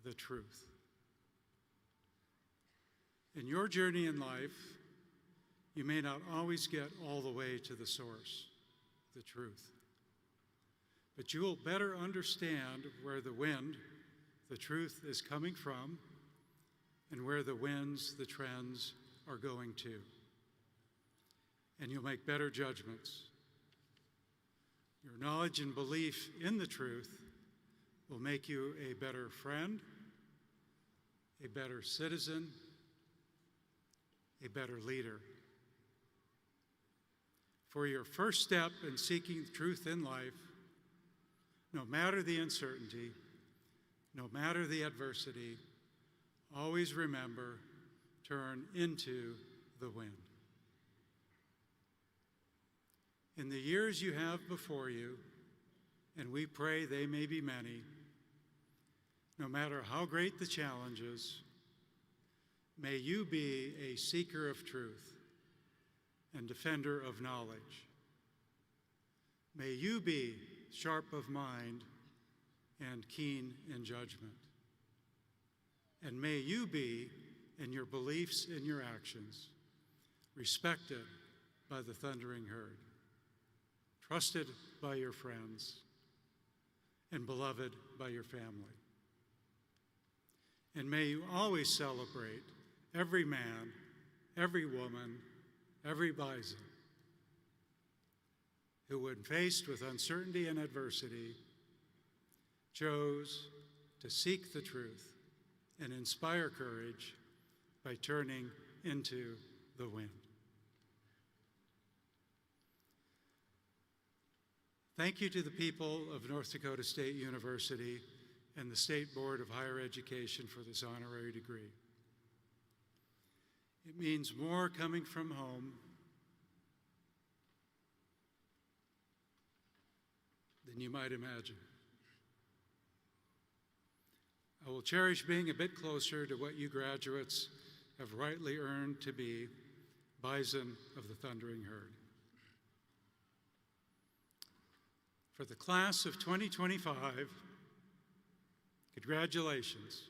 [SPEAKER 9] the truth. In your journey in life, you may not always get all the way to the source, the truth. But you will better understand where the wind, the truth, is coming from and where the winds, the trends, are going to. And you'll make better judgments. Your knowledge and belief in the truth will make you a better friend, a better citizen, a better leader. For your first step in seeking truth in life, no matter the uncertainty, no matter the adversity, always remember, turn into the wind. In the years you have before you, and we pray they may be many, no matter how great the challenges, may you be a seeker of truth and defender of knowledge. May you be sharp of mind and keen in judgment. And may you be, in your beliefs and your actions, respected by the thundering herd, trusted by your friends, and beloved by your family. And may you always celebrate every man, every woman, every bison who, when faced with uncertainty and adversity, chose to seek the truth and inspire courage by turning into the wind. Thank you to the people of North Dakota State University and the State Board of Higher Education for this honorary degree. It means more coming from home than you might imagine. I will cherish being a bit closer to what you graduates have rightly earned to be bison of the thundering herd. For the class of 2025, congratulations.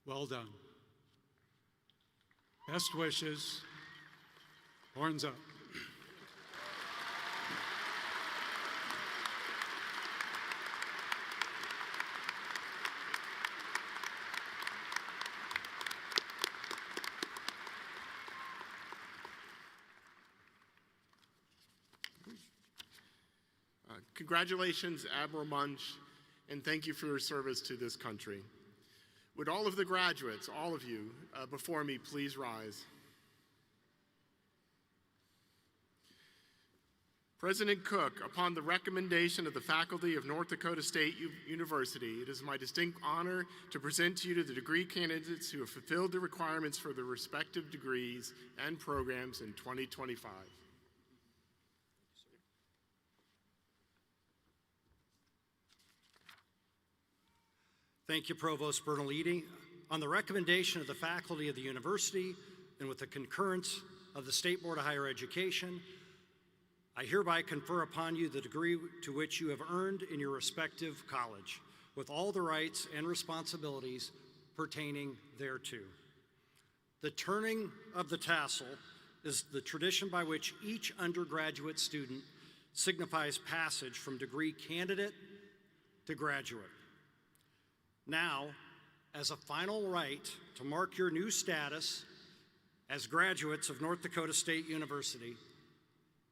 [SPEAKER 9] Well done. Best wishes. Horns up.
[SPEAKER 8] Congratulations, Admiral Munch, and thank you for your service to this country. Would all of the graduates, all of you, before me, please rise. President Cook, upon the recommendation of the faculty of North Dakota State University, it is my distinct honor to present to you the degree candidates who have fulfilled the requirements for their respective degrees and programs in 2025.
[SPEAKER 4] Thank you, Provost Bernalidi. On the recommendation of the faculty of the university and with the concurrence of the State Board of Higher Education, I hereby confer upon you the degree to which you have earned in your respective college, with all the rights and responsibilities pertaining thereto. The turning of the tassel is the tradition by which each undergraduate student signifies passage from degree candidate to graduate. Now, as a final rite to mark your new status as graduates of North Dakota State University,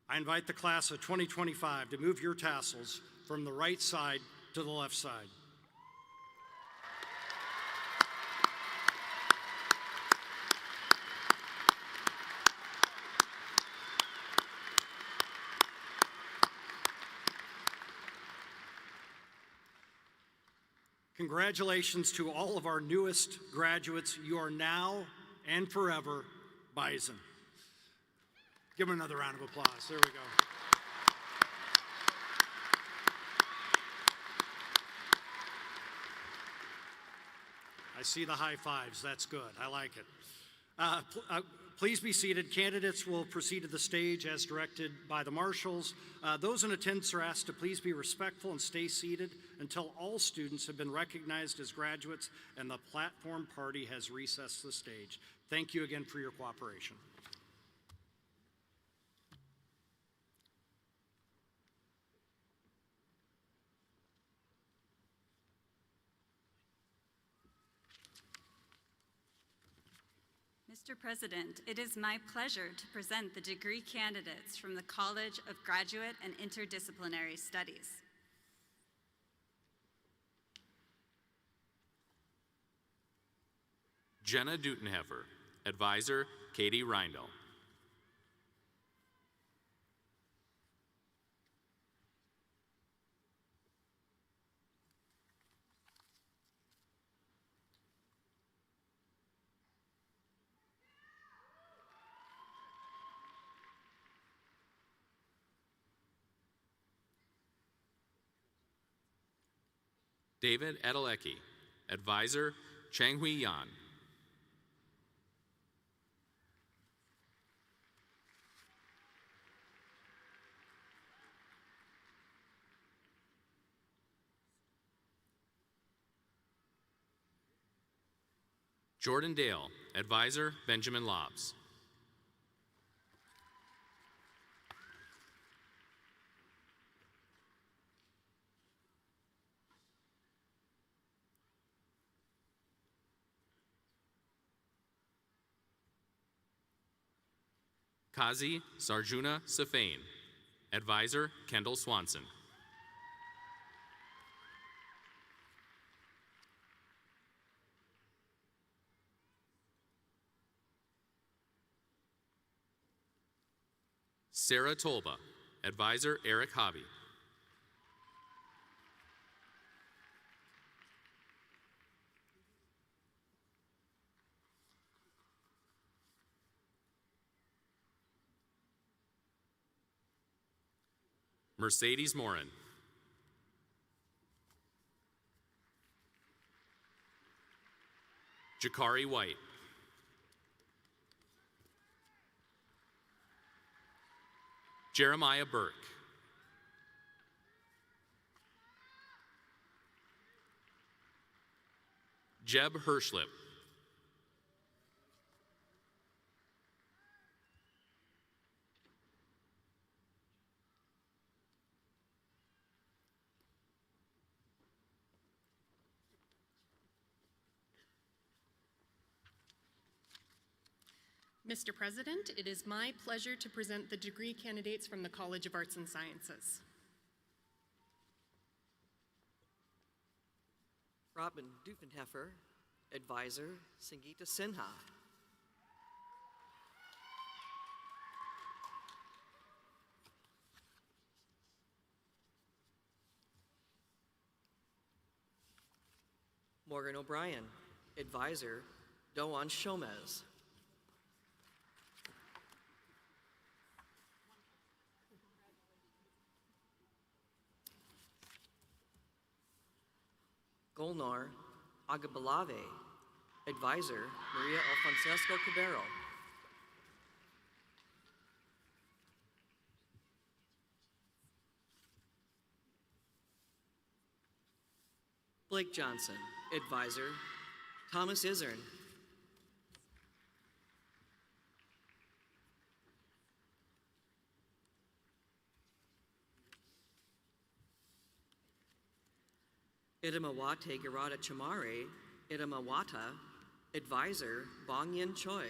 [SPEAKER 4] I invite the class of 2025 to move your tassels from the right side to the left side. Congratulations to all of our newest graduates. You are now and forever bison. Give them another round of applause. There we go. I see the high fives. That's good. I like it. Please be seated. Candidates will proceed to the stage as directed by the marshals. Those in attendance are asked to please be respectful and stay seated until all students have been recognized as graduates and the platform party has recessed the stage. Thank you again for your cooperation.
[SPEAKER 10] Mr. President, it is my pleasure to present the degree candidates from the College of Graduate and Interdisciplinary Studies.
[SPEAKER 3] Jenna Dutenheffer, Advisor, Katie Reindl. David Adelecki, Advisor, Changhui Yan. Jordan Dale, Advisor, Benjamin Lobbs. Kazi Sarjuna Safane, Advisor, Kendall Swanson. Sarah Tolba, Advisor, Eric Hobby. Mercedes Morin. Jakari White. Jeremiah Burke. Jeb Hirschlip.
[SPEAKER 11] Mr. President, it is my pleasure to present the degree candidates from the College of Arts and Sciences.
[SPEAKER 2] Robin Duvenheffer, Advisor, Sangeeta Sinha. Morgan O'Brien, Advisor, Doan Shomez. Golnar Agabalave, Advisor, Maria Alfonso Cabero. Blake Johnson, Advisor, Thomas Izern. Idamawate Garada Chamare, Idamawata, Advisor, Bong Yin Choi.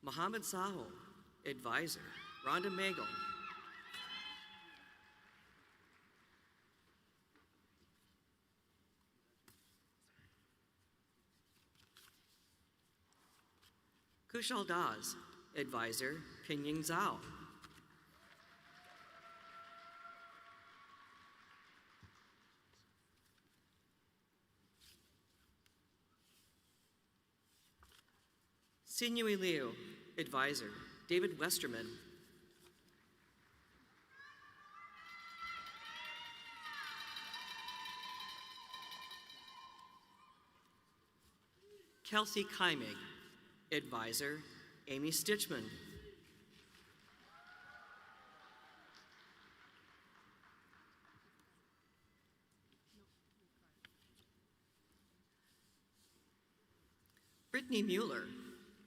[SPEAKER 2] Mohammed Saho, Advisor, Rhonda Magel. Kushal Das, Advisor, Pinyin Zhao. Sinyui Liu, Advisor, David Westerman. Kelsey Kaimig, Advisor, Amy Stitchman. Brittany Mueller,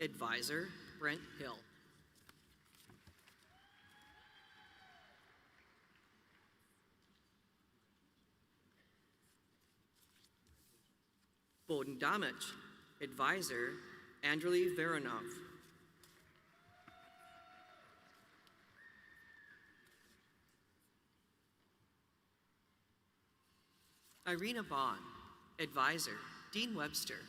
[SPEAKER 2] Advisor, Brent Hill. Bowden Damich, Advisor, Andrei Veronov. Irina Bond, Advisor, Dean Webster.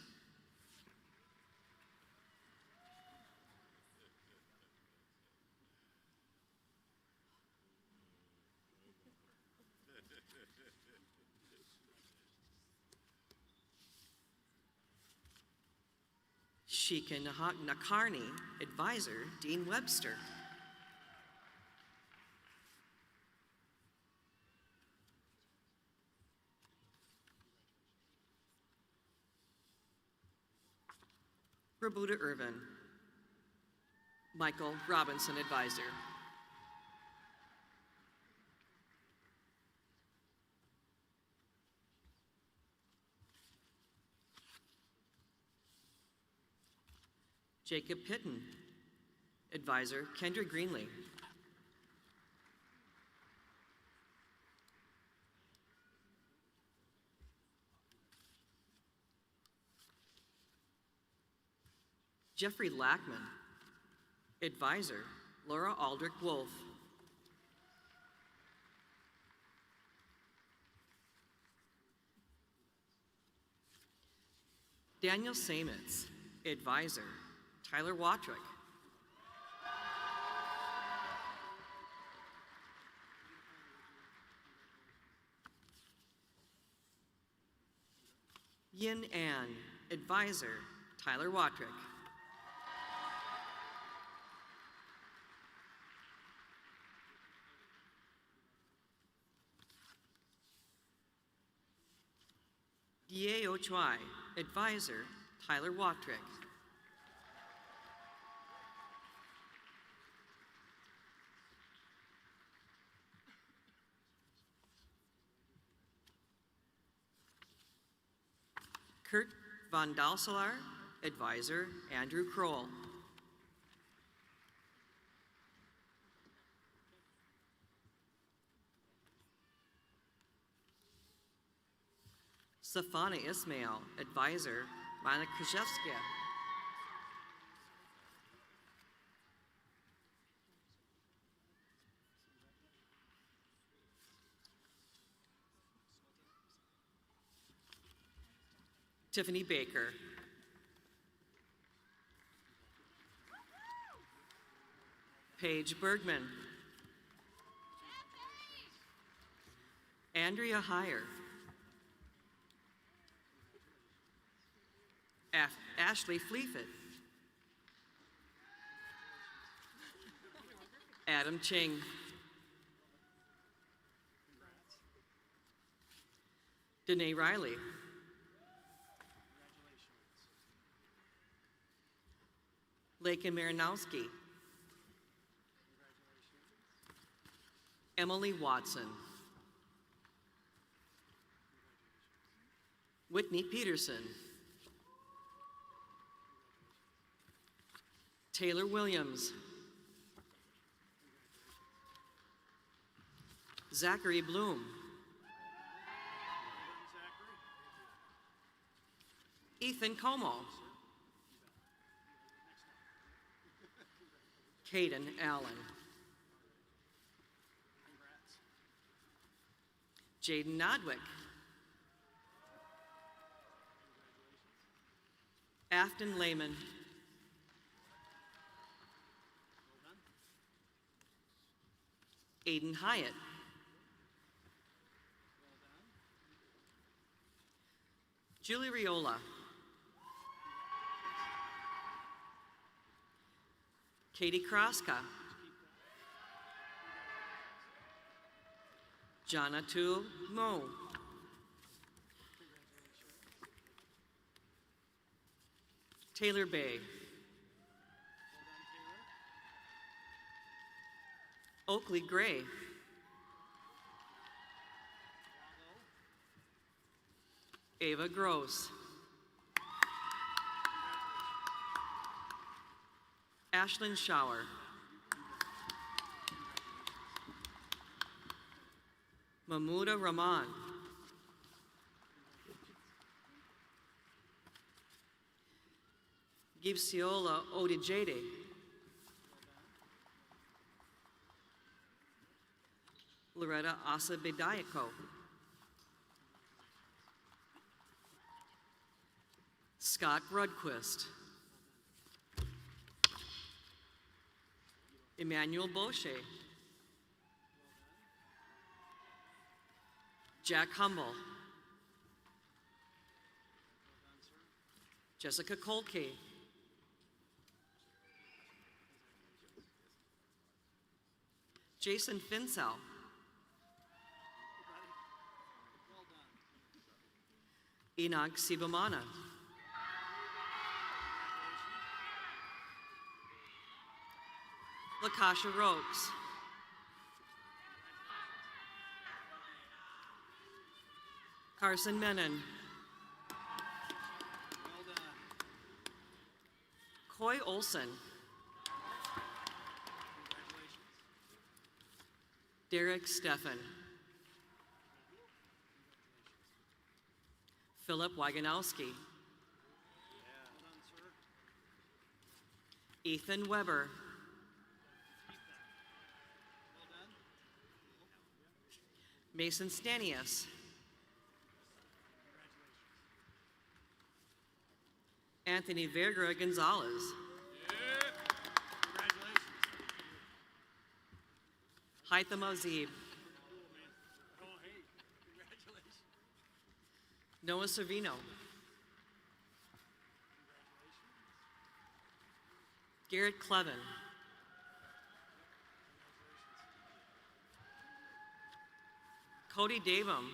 [SPEAKER 2] Shika Nakarni, Advisor, Dean Webster. Robuda Irvin, Michael Robinson, Advisor. Jacob Pitton, Advisor, Kendra Greenlee. Jeffrey Lackman, Advisor, Laura Aldrich Wolf. Daniel Samitz, Advisor, Tyler Watrick. Yin An, Advisor, Tyler Watrick. Dieo Choi, Advisor, Tyler Watrick. Kurt Van Dalselaar, Advisor, Andrew Kroll. Safana Ismail, Advisor, Mana Krzyzewska. Tiffany Baker. Paige Bergman. Andrea Heyer. Ashley Fleefit. Adam Ching. Danae Riley. Lakin Marinowski. Emily Watson. Whitney Peterson. Taylor Williams. Zachary Bloom. Ethan Como. Caden Allen. Jaden Nodwick. Afton Lehman. Aiden Hyatt. Julie Riola. Katie Kraska. Jonatu Mo. Taylor Bay. Oakley Gray. Ava Gross. Ashlyn Shower. Mahmouda Rahman. Gibsiola Odijede. Loretta Asabedayako. Scott Rudquist. Emmanuel Boucher. Jack Humble. Jessica Kolke. Jason Finsell. Enoch Sibamana. Lakasha Rokes. Carson Menon. Coy Olson. Derek Steffen. Philip Waganowski. Ethan Weber. Mason Stanius. Anthony Vergara Gonzalez. Haitham Azib. Noah Servino. Garrett Clevin. Cody Davum.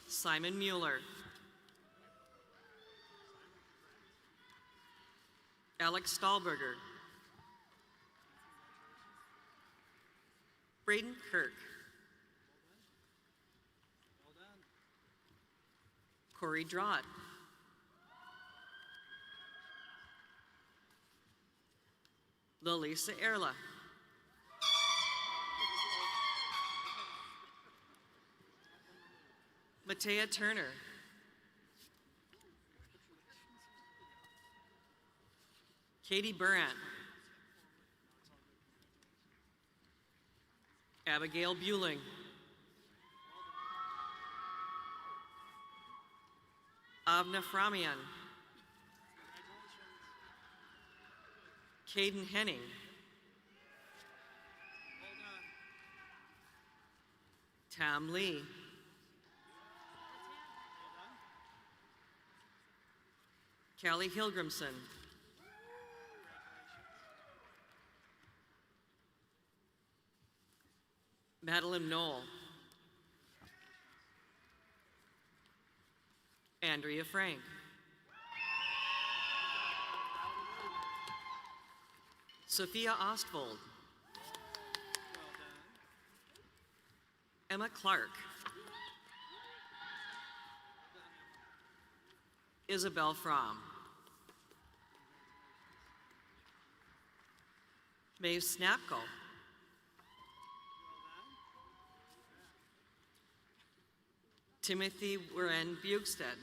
[SPEAKER 2] Simon Mueller. Alex Stahlberger. Braden Kirk. Corey Drott. Lalisa Erla. Matea Turner. Katie Burant. Abigail Bueling. Avna Framian. Caden Henning. Tam Lee. Callie Hilgrimson. Madeline Knoll. Andrea Frank. Sophia Ostvold. Emma Clark. Isabel Fromm. Maeve Snapko. Timothy Warren Bugstead.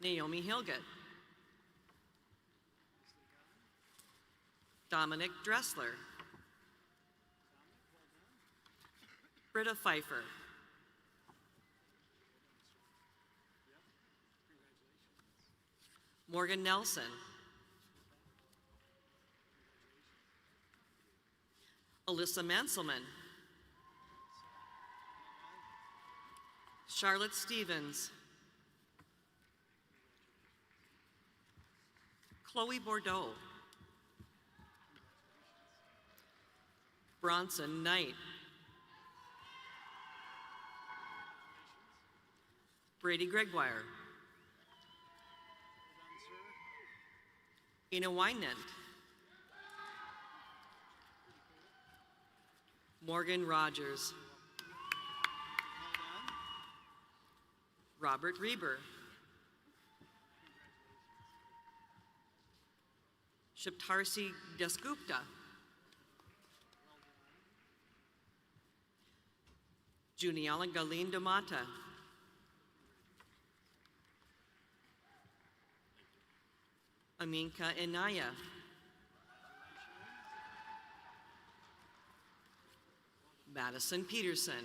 [SPEAKER 2] Naomi Hilgett. Dominic Dressler. Britta Pfeiffer. Morgan Nelson. Alyssa Manselman. Charlotte Stevens. Chloe Bordeaux. Bronson Knight. Brady Gregoire. Ina Wynant. Morgan Rogers. Robert Reber. Shiptarsi Dasgupta. Juniala Galindo Mata. Aminka Inaya. Madison Peterson.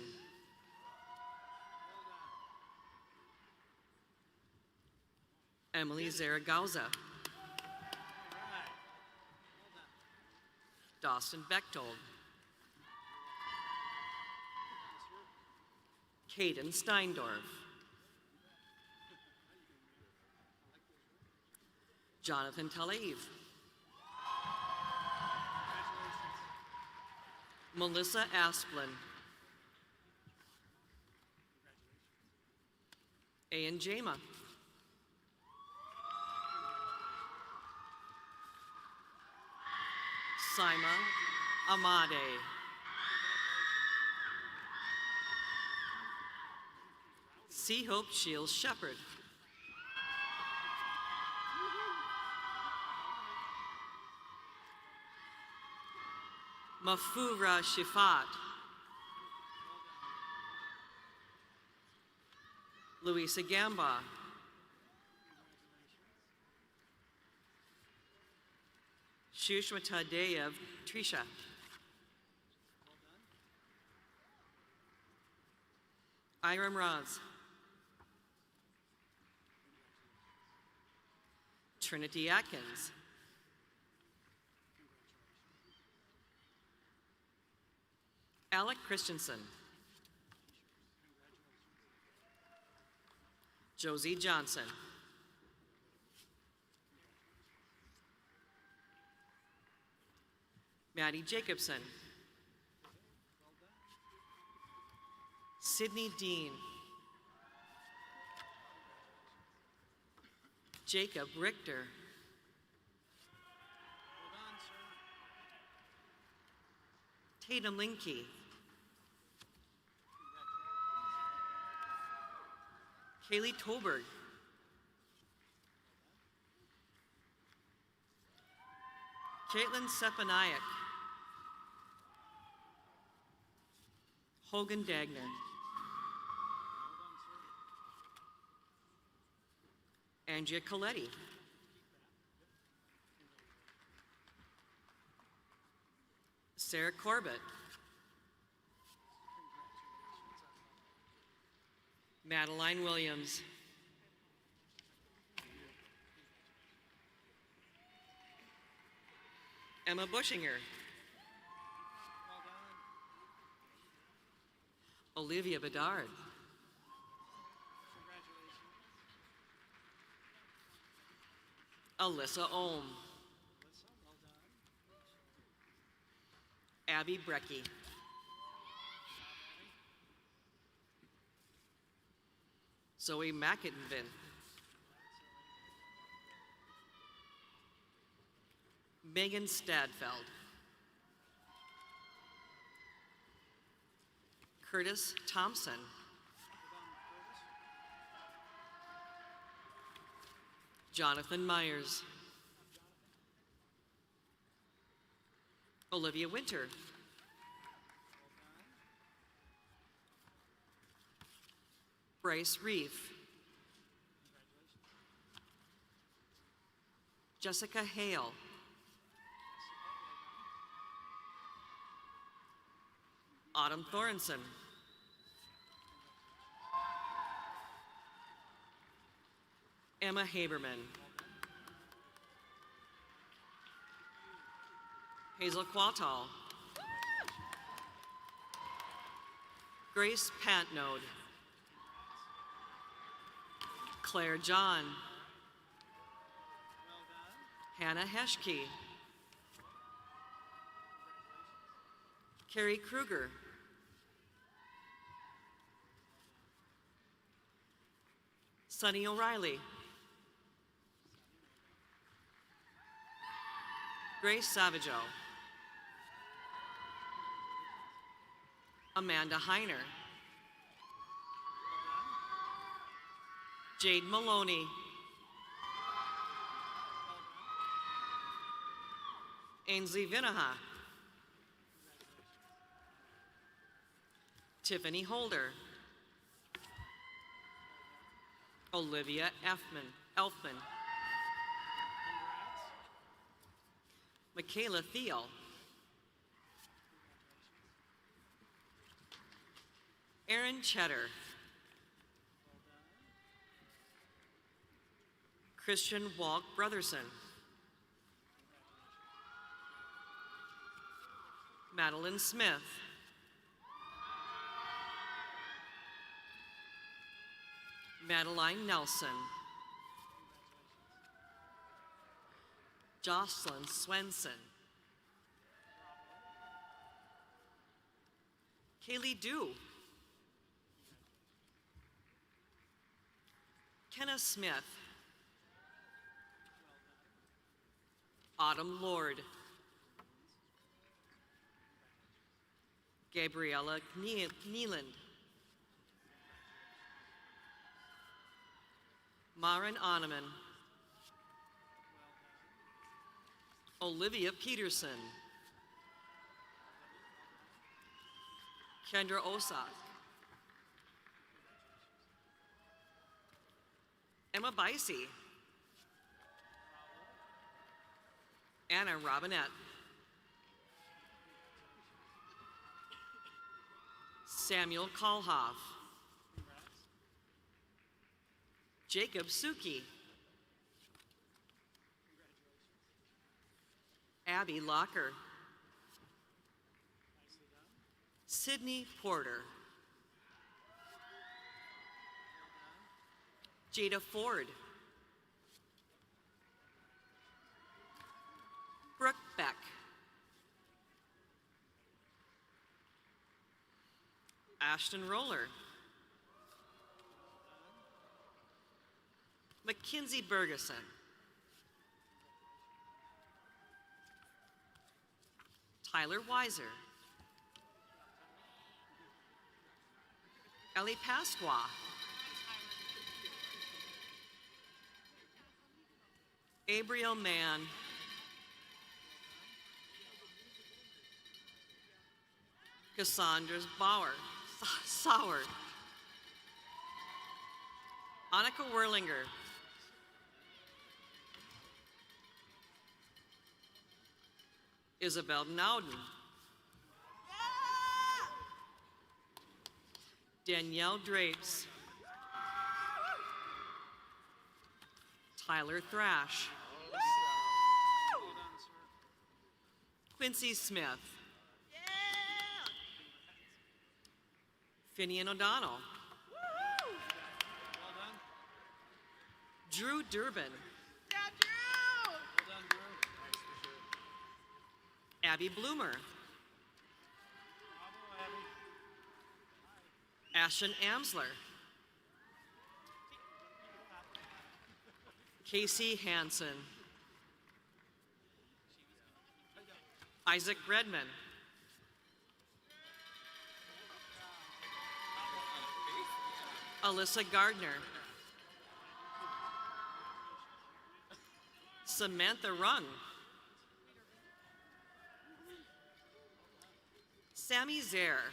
[SPEAKER 2] Emily Zaragauza. Dawson Bechtold. Caden Steindorf. Jonathan Taleev. Melissa Asplin. Ian Jama. Sima Amade. Sea Hope Shields Shepherd. Mafura Shifat. Louisa Gamba. Shushmata Dev Trisha. Iram Raz. Trinity Atkins. Alec Christensen. Josie Johnson. Maddie Jacobson. Sydney Dean. Jacob Richter. Tatum Linke. Kaylee Toberg. Caitlin Sepanayak. Hogan Dagner. Angia Coletti. Sarah Corbett. Madeline Williams. Emma Bushinger. Olivia Bedard. Alyssa Ohm. Abby Brecky. Zoe McInvin. Megan Stadfeld. Curtis Thompson. Jonathan Myers. Olivia Winter. Bryce Reef. Jessica Hale. Autumn Thorenson. Emma Haberman. Hazel Quatal. Grace Pantnode. Claire John. Hannah Heschke. Carrie Kruger. Sunny O'Reilly. Grace Savageau. Amanda Heiner. Jade Maloney. Ainsley Vinaha. Tiffany Holder. Olivia Elfman. Michaela Thiel. Aaron Cheddar. Christian Walk Brotherson. Madeline Smith. Madeline Nelson. Jocelyn Swenson. Kaylee Dew. Kenna Smith. Autumn Lord. Gabriella Kneeland. Maren Oneman. Olivia Peterson. Kendra Osak. Emma Bicey. Anna Robinette. Samuel Kalhoff. Jacob Suki. Abby Locker. Sydney Porter. Jada Ford. Brooke Beck. Ashton Roller. Mackenzie Bergeson. Tyler Weiser. Ellie Pasqua. Abriel Mann. Cassandra Sauer. Annika Werlinger. Isabel Nowden. Danielle Drapes. Tyler Thrash. Quincy Smith. Finian O'Donnell. Drew Durbin. Abby Bloomer. Ashton Amsler. Casey Hansen. Isaac Redman. Alyssa Gardner. Samantha Rung. Sammy Zaire.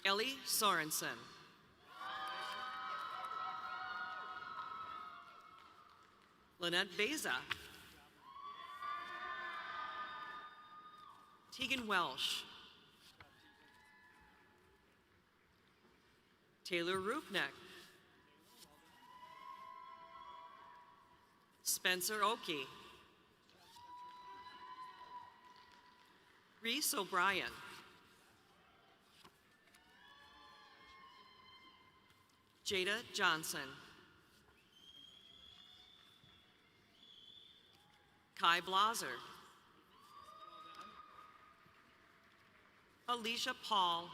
[SPEAKER 2] Ellie Sorensen. Lynette Beza. Tegan Welsh. Taylor Rupneck. Spencer Oakey. Reese O'Brien. Jada Johnson. Kai Blaser. Alicia Paul.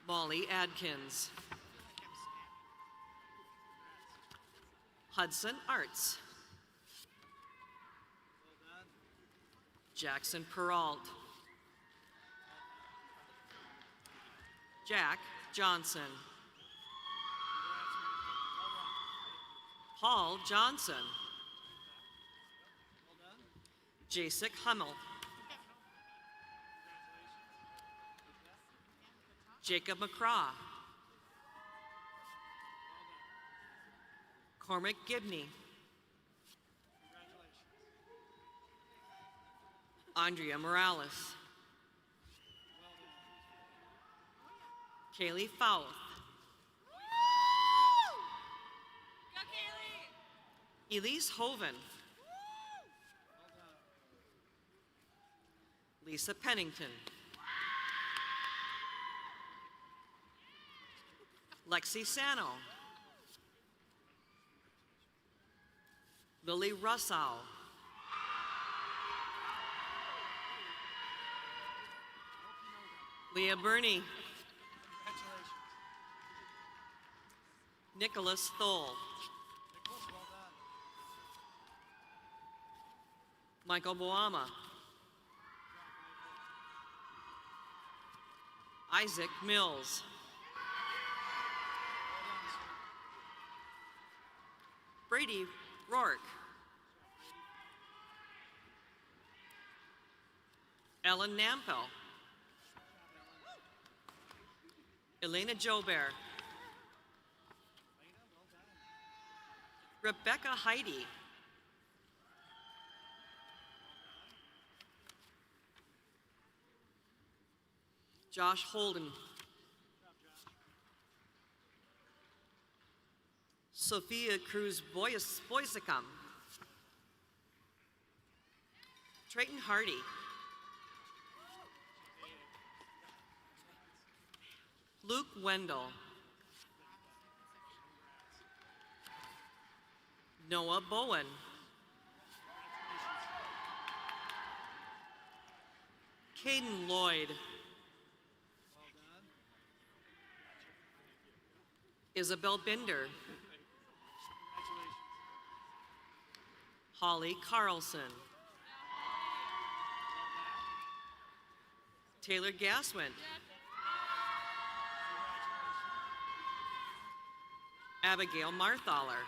[SPEAKER 2] Molly Adkins. Hudson Arts. Jackson Peralt. Jack Johnson. Paul Johnson. Jasek Hummel. Jacob McCraw. Cormac Gibney. Andrea Morales. Kaylee Fouth. Elise Hoven. Lisa Pennington. Lexi Sano. Lily Russell. Leah Burney. Nicholas Thole. Michael Boama. Isaac Mills. Brady Rourke. Ellen Nampel. Elena Joubert. Rebecca Heidi. Josh Holden. Sophia Cruz Boisicum. Trayton Hardy. Luke Wendell. Noah Bowen. Caden Lloyd. Isabel Binder. Holly Carlson. Taylor Gaswin. Abigail Marthaler.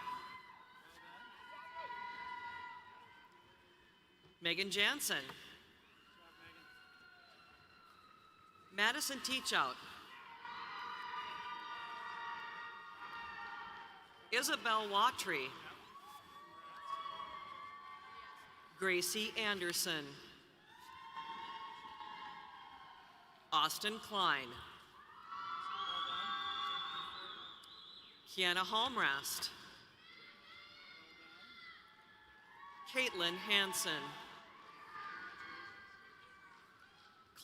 [SPEAKER 2] Megan Jansen. Madison Teachout. Isabel Watry. Gracie Anderson. Austin Klein. Kiana Halmrast. Caitlin Hansen.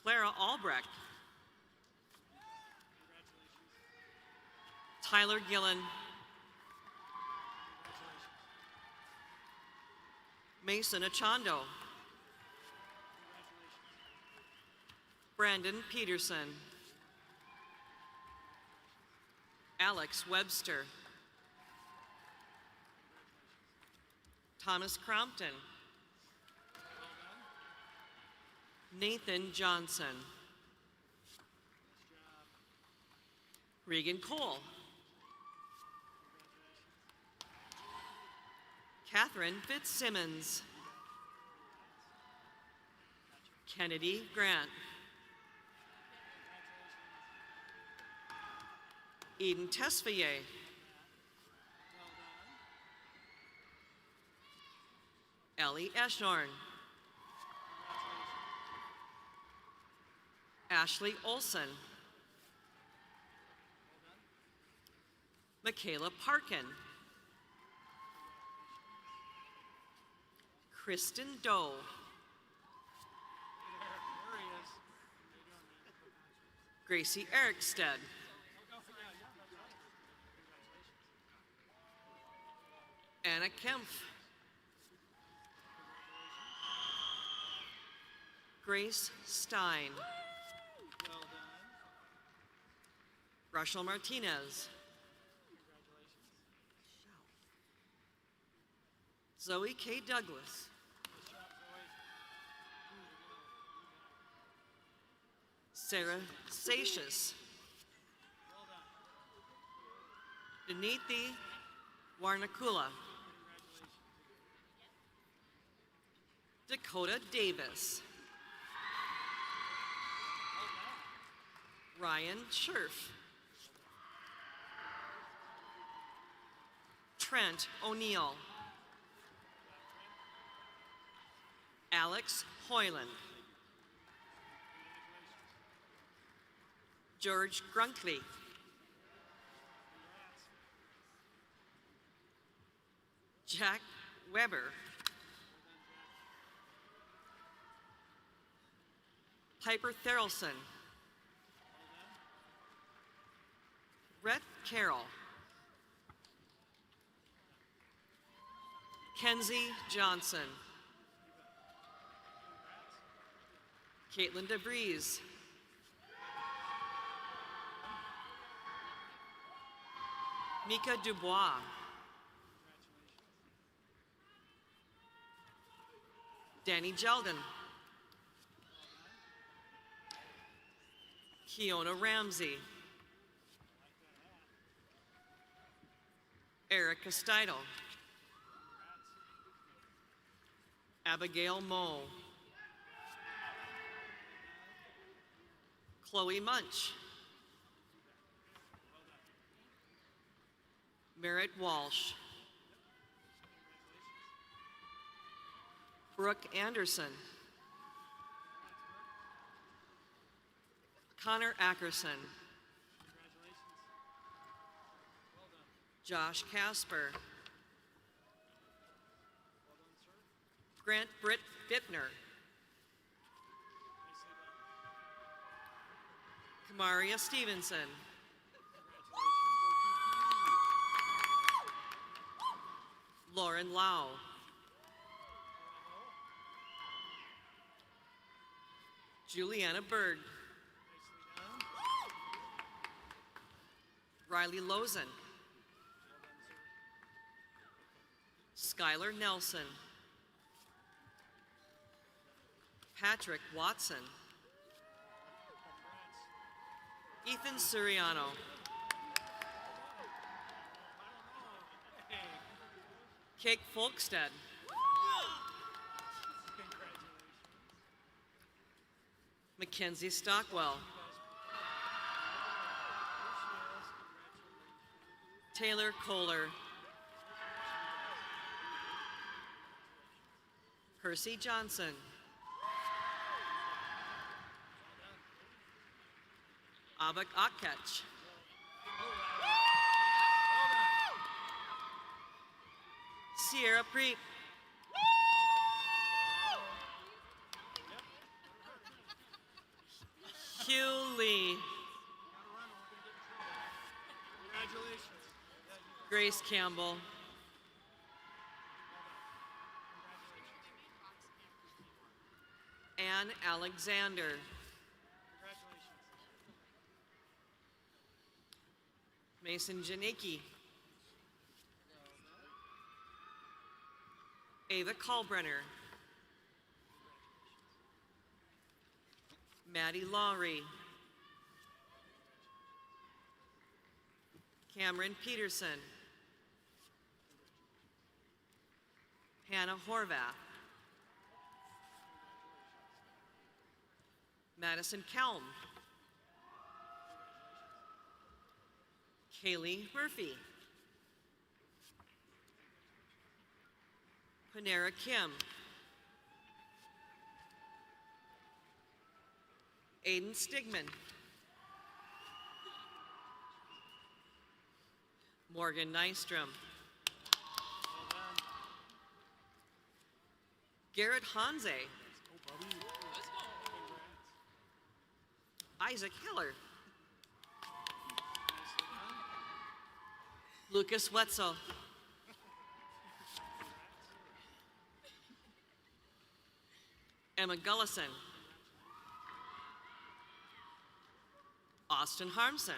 [SPEAKER 2] Clara Albrecht. Tyler Gillen. Mason Achando. Brandon Peterson. Alex Webster. Thomas Crompton. Nathan Johnson. Regan Cole. Catherine Fitzsimmons. Kennedy Grant. Eden Tesfaye. Ellie Eshorn. Ashley Olson. Michaela Parkin. Kristen Doe. Gracie Erikstead. Anna Kempf. Grace Stein. Rachel Martinez. Zoe K. Douglas. Sarah Satius. Denithi Warnakula. Dakota Davis. Ryan Scherf. Trent O'Neill. Alex Hoyland. George Grunkley. Jack Weber. Piper Therrelson. Rhett Carroll. Kenzie Johnson. Caitlin DeBreeze. Mika Dubois. Danny Jeldon. Kiona Ramsey. Eric Castido. Abigail Moe. Chloe Munch. Merritt Walsh. Brooke Anderson. Connor Ackerson. Josh Casper. Grant Britt Bittner. Kamaria Stevenson. Lauren Lau. Juliana Berg. Riley Lozen. Skylar Nelson. Patrick Watson. Ethan Suriano. Kate Folkstead. Mackenzie Stockwell. Taylor Kohler. Percy Johnson. Abak Akkech. Sierra Preep. Hugh Lee. Grace Campbell. Ann Alexander. Mason Janicki. Ava Kalbrenner. Maddie Lowry. Cameron Peterson. Hannah Horvath. Madison Kelm. Kaylee Murphy. Panera Kim. Aiden Stigman. Morgan Nystrom. Garrett Hanze. Isaac Heller. Lucas Wetzel. Emma Gullison. Austin Harmson.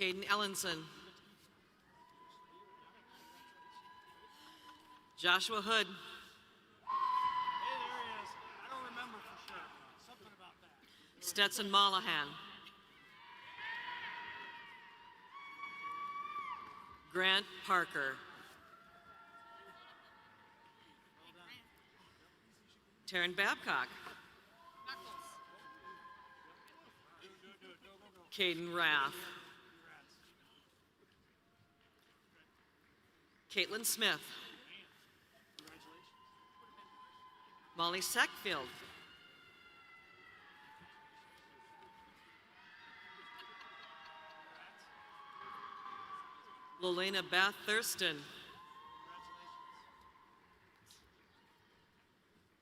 [SPEAKER 2] Caden Ellenson. Joshua Hood. Stetson Mollahan. Grant Parker. Taryn Babcock. Caden Raff. Caitlin Smith. Molly Sackfield. Lelena Bath Thurston.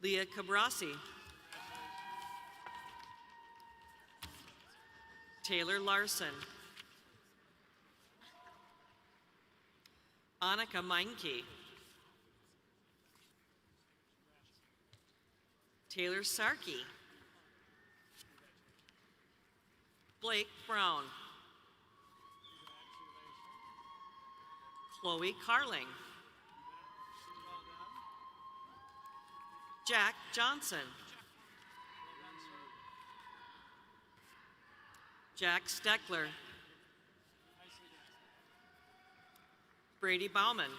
[SPEAKER 2] Leah Cabrasi. Taylor Larson. Annika Meinke. Taylor Sarkey. Blake Brown. Chloe Carling. Jack Johnson. Jack Steckler. Brady Bauman.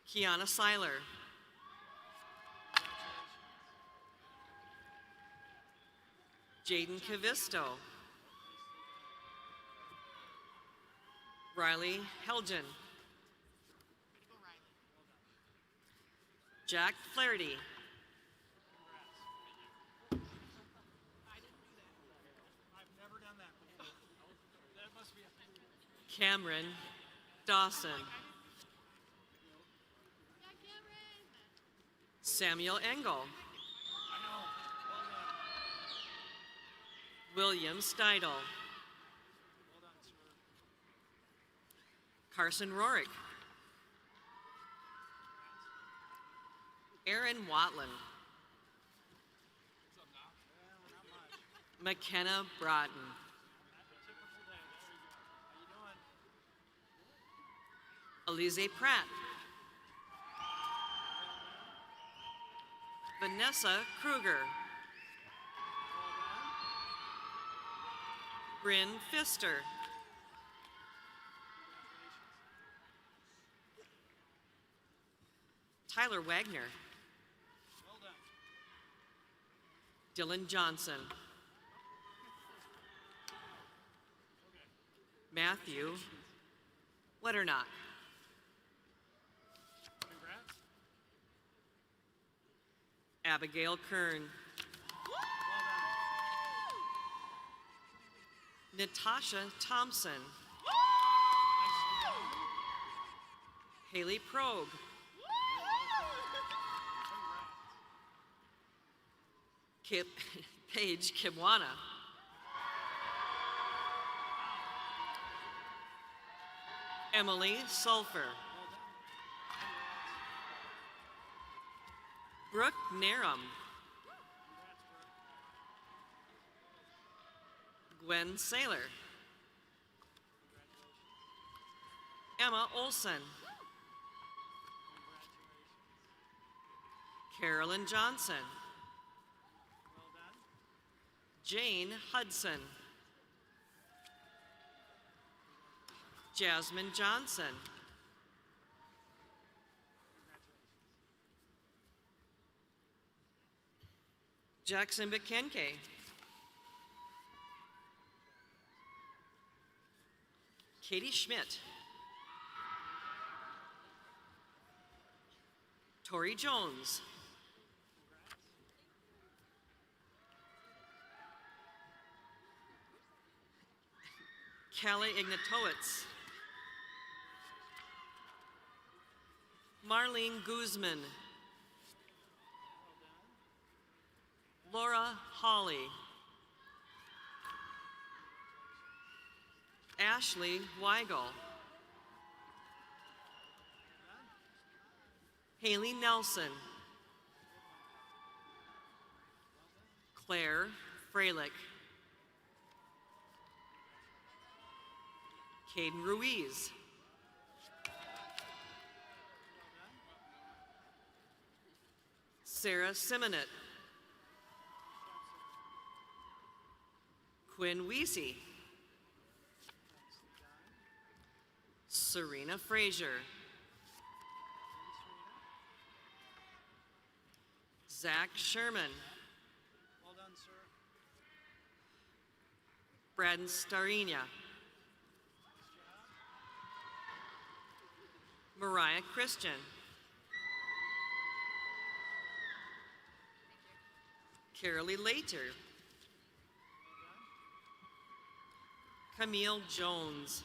[SPEAKER 2] Kiana Seiler. Jaden Cavisto. Riley Helgen. Jack Flaherty. Cameron Dawson. Samuel Engel. William Steidel. Carson Rorick. Aaron Watland. McKenna Broughton. Elise Pratt. Vanessa Kruger. Bryn Pfister. Tyler Wagner. Dylan Johnson. Matthew Letternock. Abigail Kern. Natasha Thompson. Haley Progue. Paige Kibwana. Emily Sulphur. Brooke Narum. Gwen Saylor. Emma Olson. Carolyn Johnson. Jane Hudson. Jasmine Johnson. Jackson McKenke. Katie Schmidt. Tori Jones. Callie Ignatowicz. Marlene Guzman. Laura Hawley. Ashley Weigel. Haley Nelson. Claire Freilich. Caden Ruiz. Sarah Simonet. Quinn Weesey. Serena Frazier. Zach Sherman.
[SPEAKER 1] Well done, sir.
[SPEAKER 2] Braden Starinia. Mariah Christian. Carolee Later. Camille Jones.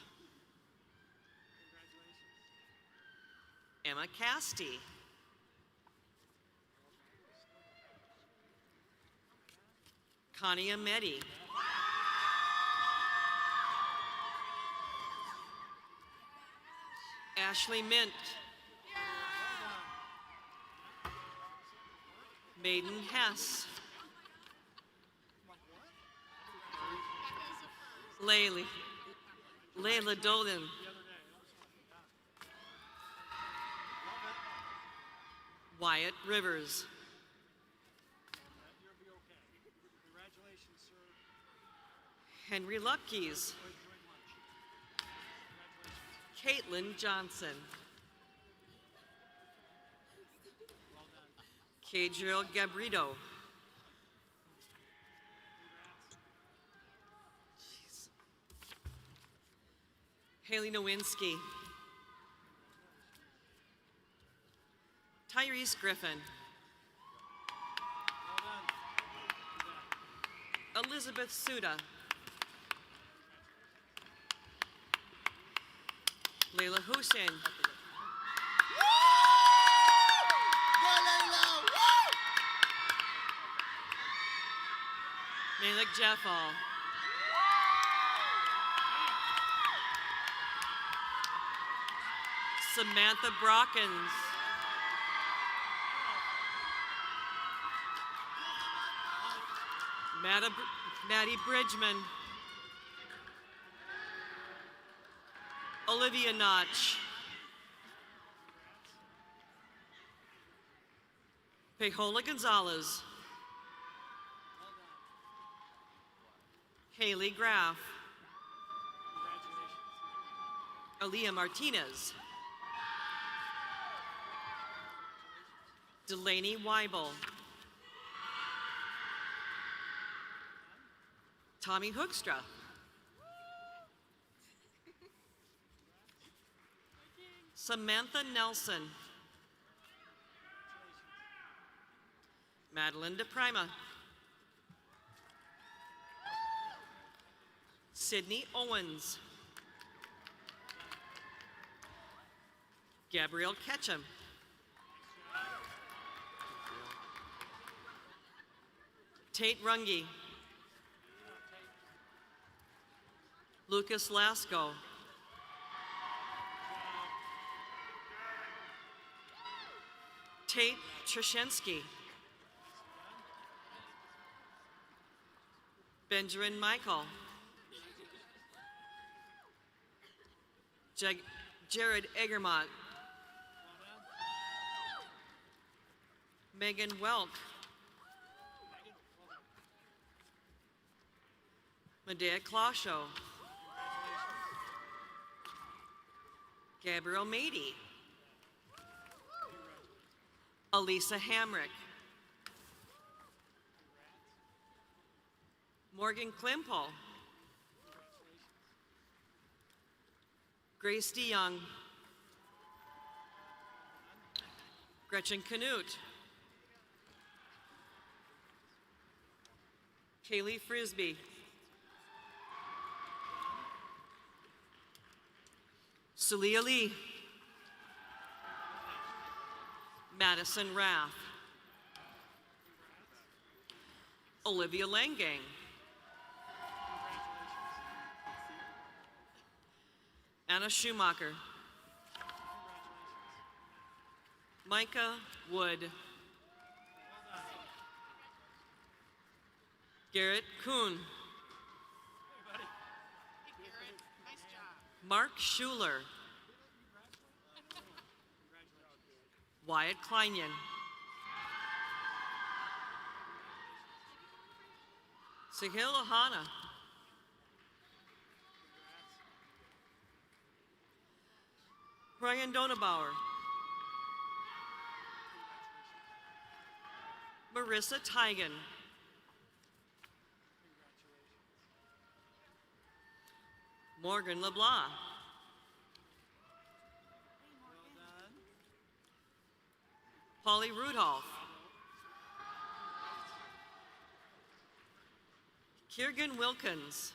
[SPEAKER 2] Emma Casti. Connie Ameti. Ashley Mint. Maiden Hess. Layla Dolan. Wyatt Rivers.
[SPEAKER 1] You'll be okay. Congratulations, sir.
[SPEAKER 2] Henry Lupkes. Caitlin Johnson. Cadriel Gabrito. Jeez. Haley Nowinski. Tyrese Griffin. Elizabeth Suda. Layla Hussein. Malik Jeffall. Samantha Brockens. Maddie Bridgman. Olivia Notch. Pejola Gonzalez. Haley Graff. Aaliyah Martinez. Delaney Weibel. Tommy Hoekstra. Samantha Nelson. Madeline DePrima. Sydney Owens. Gabrielle Ketchum. Tate Runge. Lucas Lasko. Tate Trzynski. Benjamin Michael. Jared Egermont. Megan Welk. Medea Clasho. Gabrielle Mady. Elisa Hamrick. Morgan Klimpel. Grace DeYoung. Gretchen Canute. Kaylee Frisbee. Celia Lee. Madison Raff. Olivia Langang. Anna Schumacher. Micah Wood. Garrett Kuhn. Mark Schuler. Wyatt Kleinian. Sahil Ohana. Ryan Donabauer. Marissa Tigan. Morgan LeBlanc. Holly Rudolph. Kiergan Wilkins.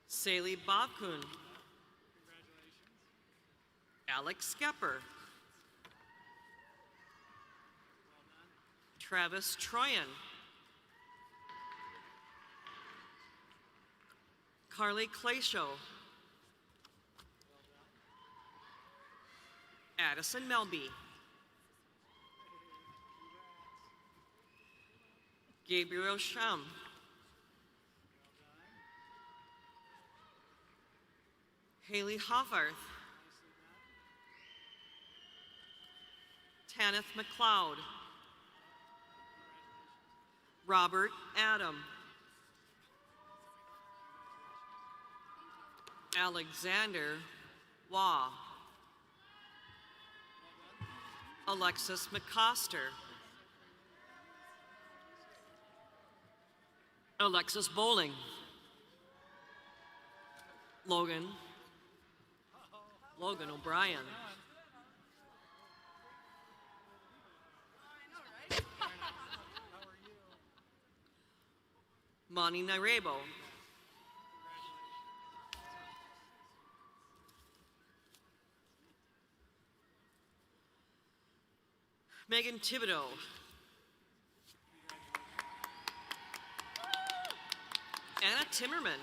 [SPEAKER 2] Saley Bobkun. Alex Skepper. Travis Troyan. Carly Clayshow. Addison Melby. Gabriel Shum. Haley Hoffarth. Tanith McLeod. Robert Adam. Alexander Waugh. Alexis McCoster. Alexis Bowling. Logan O'Brien. Monty Narebo. Megan Thibodeau. Anna Timmerman.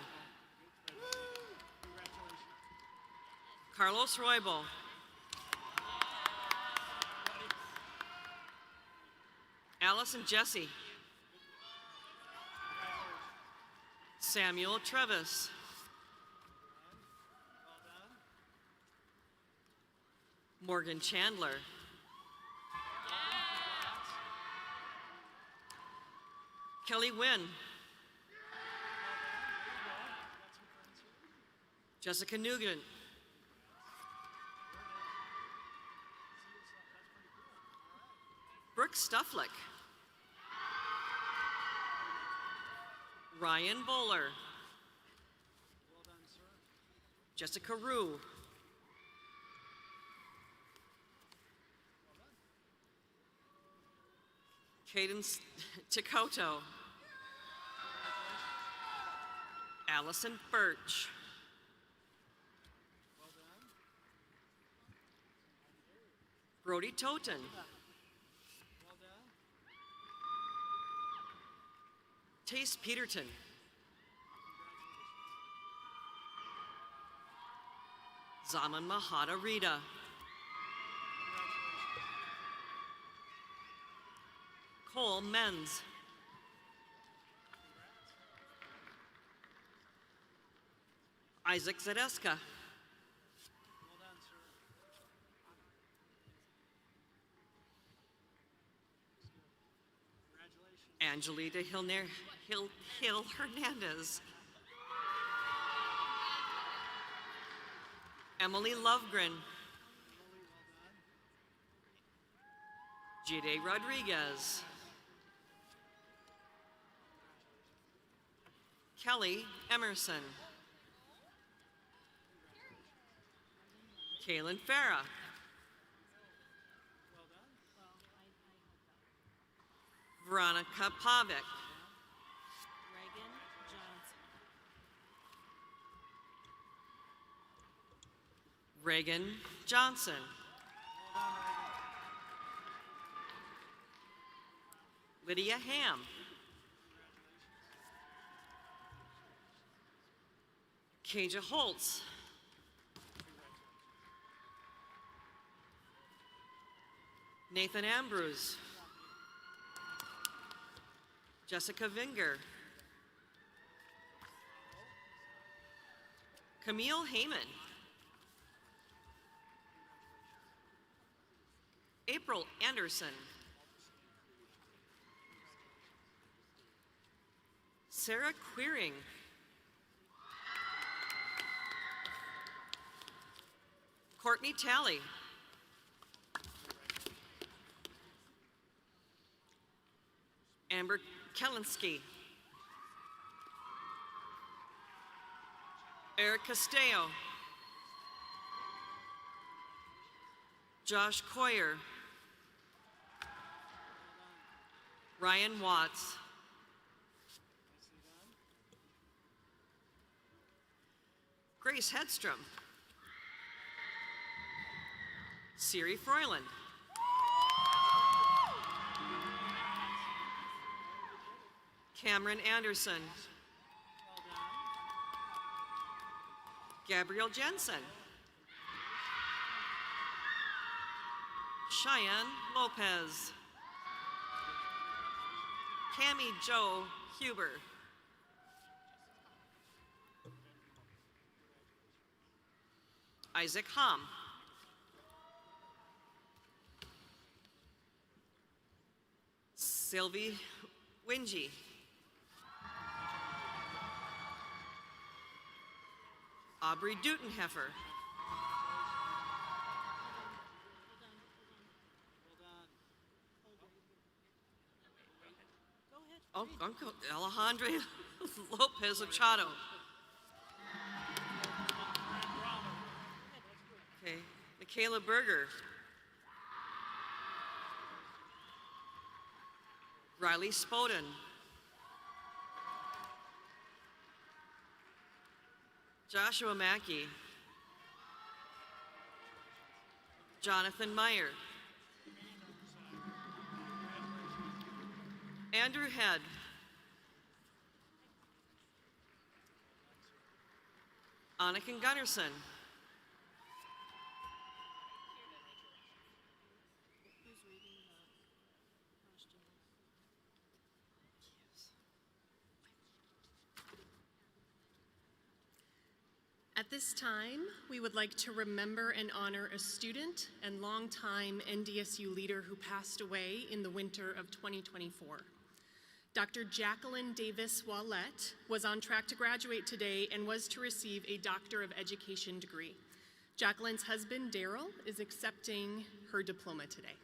[SPEAKER 2] Carlos Roybal. Allison Jesse. Samuel Trevis. Morgan Chandler. Kelly Wynn. Jessica Nugent. Brooke Stufflick. Ryan Bowler. Jessica Rue. Cadence Tikoto. Allison Birch. Brody Toten. Tace Peterton. Zaman Mahata Rita. Cole Menz. Isaac Zadeska. Angelita Hill Hernandez. Emily Lovegren. Jide Rodriguez. Kelly Emerson. Kaylin Farah. Veronica Pavic. Reagan Johnson. Lydia Ham. Kaja Holtz. Nathan Ambrose. Jessica Vinger. Camille Heyman. April Anderson. Sarah Queering. Courtney Talley. Amber Kalinsky. Eric Castello. Josh Coyer. Ryan Watts. Grace Hedstrom. Siri Froyland. Cameron Anderson. Gabrielle Jensen. Cheyenne Lopez. Cami Jo Huber. Isaac Hom. Sylvie Wingy. Aubrey Dutenheffer. Oh, Uncle Alejandro Lopez Ochado. Okay, Michaela Berger. Riley Spoden. Joshua Mackey. Jonathan Meyer. Andrew Head. Anniken Gunnarsson.
[SPEAKER 11] At this time, we would like to remember and honor a student and longtime NDSU leader who passed away in the winter of 2024. Dr. Jacqueline Davis Wallette was on track to graduate today and was to receive a Doctor of Education degree. Jacqueline's husband, Daryl, is accepting her diploma today.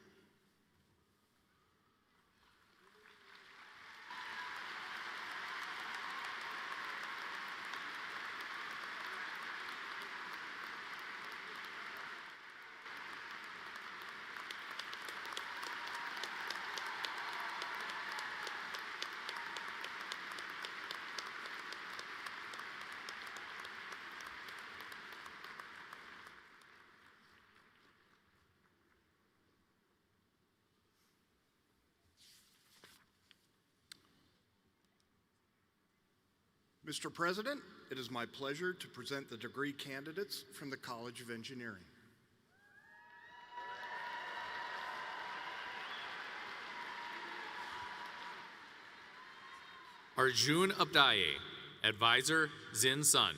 [SPEAKER 6] Mr. President, it is my pleasure to present the degree candidates from the College of Engineering.
[SPEAKER 3] Arjun Abdaye, Advisor, Zin Sun.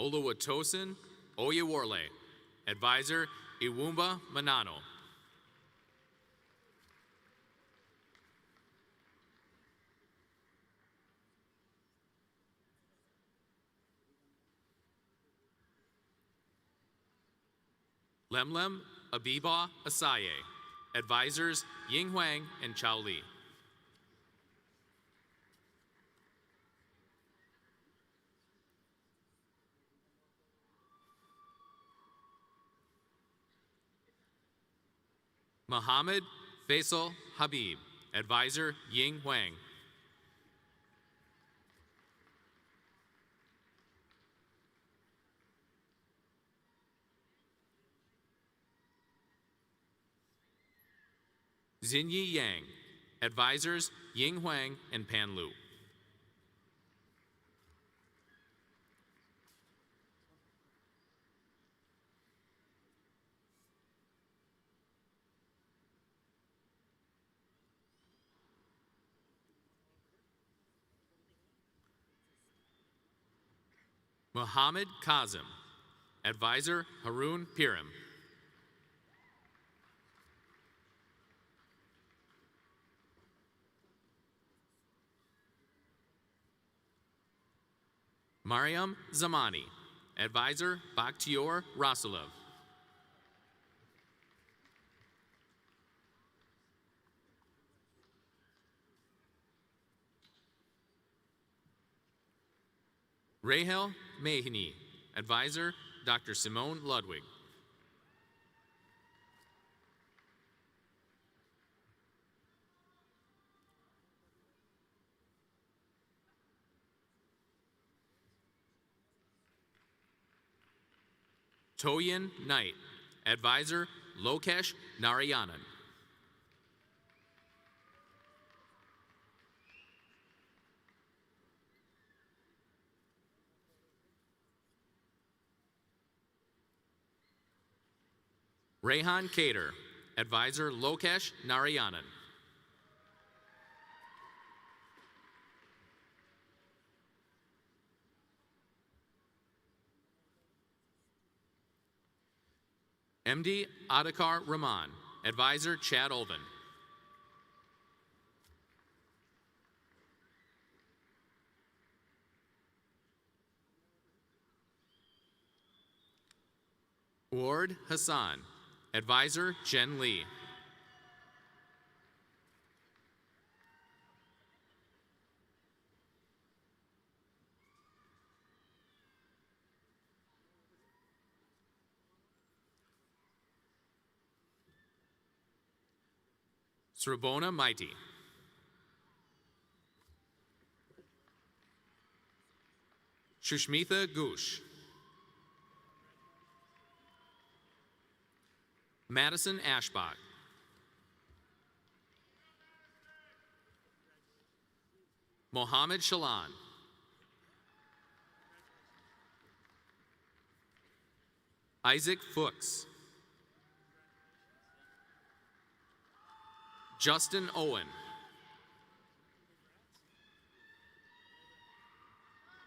[SPEAKER 3] Oluwatosin Oyeworle, Advisor, Iwumba Manano. Lemlem Abiba Asaye, Advisors, Ying Huang and Chao Li. Mohammed Faisal Habib, Advisor, Ying Huang. Xinyi Yang, Advisors, Ying Huang and Pan Lu. Muhammad Kazim, Advisor, Harun Piram. Mariam Zamani, Advisor, Bakhtiyor Rasulov. Rahel Mehini, Advisor, Dr. Simone Ludwig. Toyin Knight, Advisor, Lokesh Narayanan. Rehan Kader, Advisor, Lokesh Narayanan. MD Adhikar Rahman, Advisor, Chad Olvin. Ward Hassan, Advisor, Jen Lee. Srabona Maiti. Shushmitha Goosh. Madison Ashbach. Mohammed Shalan. Isaac Fuchs. Justin Owen.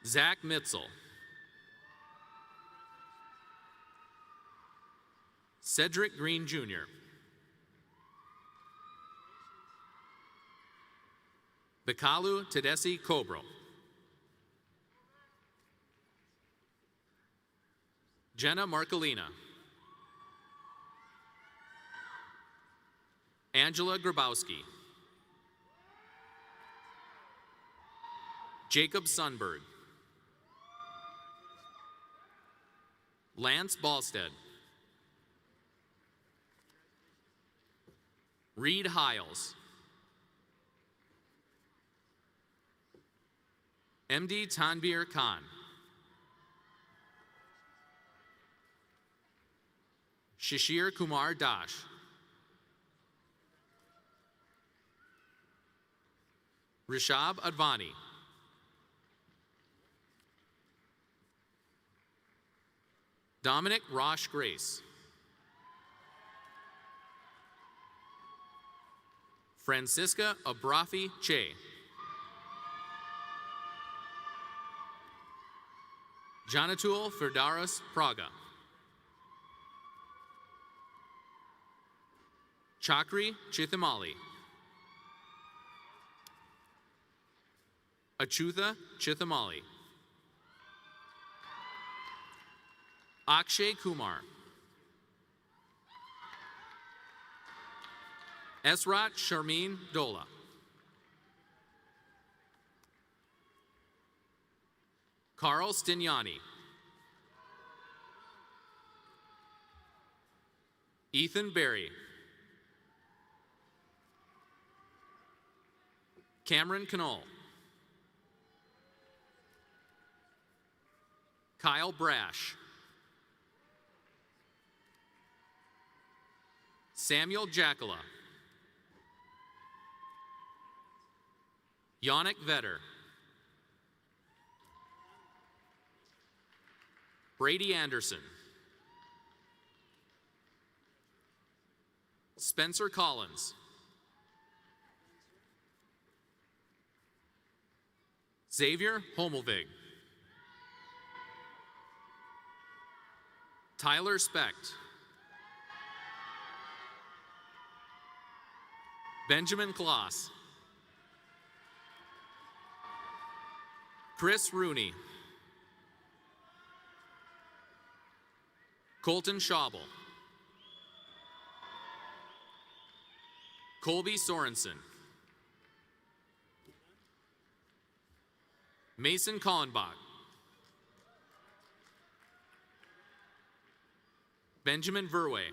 [SPEAKER 3] Zach Mitzel. Cedric Green Jr. Bikalu Tedesi Kobro. Jenna Marcolina. Angela Grabowski. Jacob Sunberg. Lance Balstead. Reed Hiles. MD Tanbir Khan. Shishir Kumar Dash. Rishab Advani. Dominic Rosh Grace. Francisca Abrafi Che. Janatul Firdaus Praga. Chakri Chithamali. Achutha Chithamali. Akshay Kumar. Esrat Sharmeen Dola. Carl Stignani. Ethan Berry. Cameron Knoll. Kyle Brash. Samuel Jackala. Yannick Vetter. Brady Anderson. Spencer Collins. Xavier Homelvig. Tyler Specht. Benjamin Kloss. Chris Rooney. Colton Schaubel. Colby Sorensen. Mason Kallenbach. Benjamin Verwey.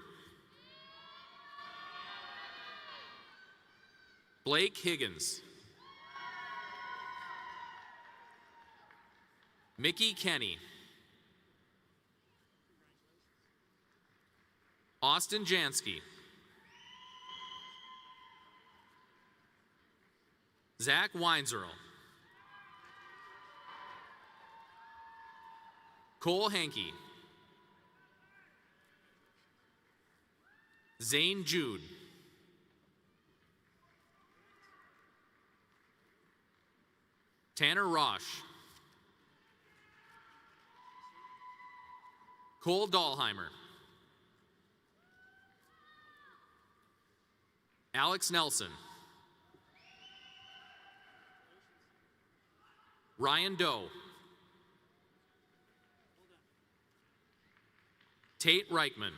[SPEAKER 3] Blake Higgins. Mickey Kenny. Austin Jansky. Zach Weinzerl. Cole Hankey. Zane Jude. Tanner Rosh. Cole Dahlheimer. Alex Nelson. Ryan Doe. Tate Reichman.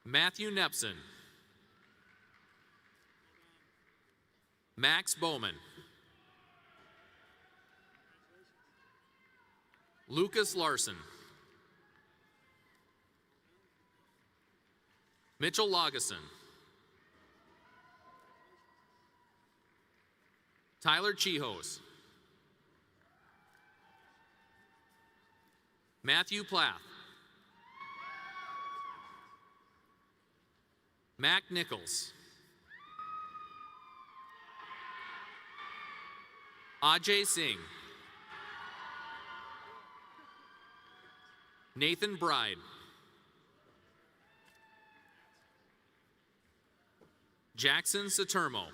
[SPEAKER 3] Matthew Nepson. Max Bowman. Lucas Larson. Mitchell Lageson. Tyler Chihos. Matthew Plath. Mac Nichols. Ajay Singh. Nathan Bride. Jackson Saturmo.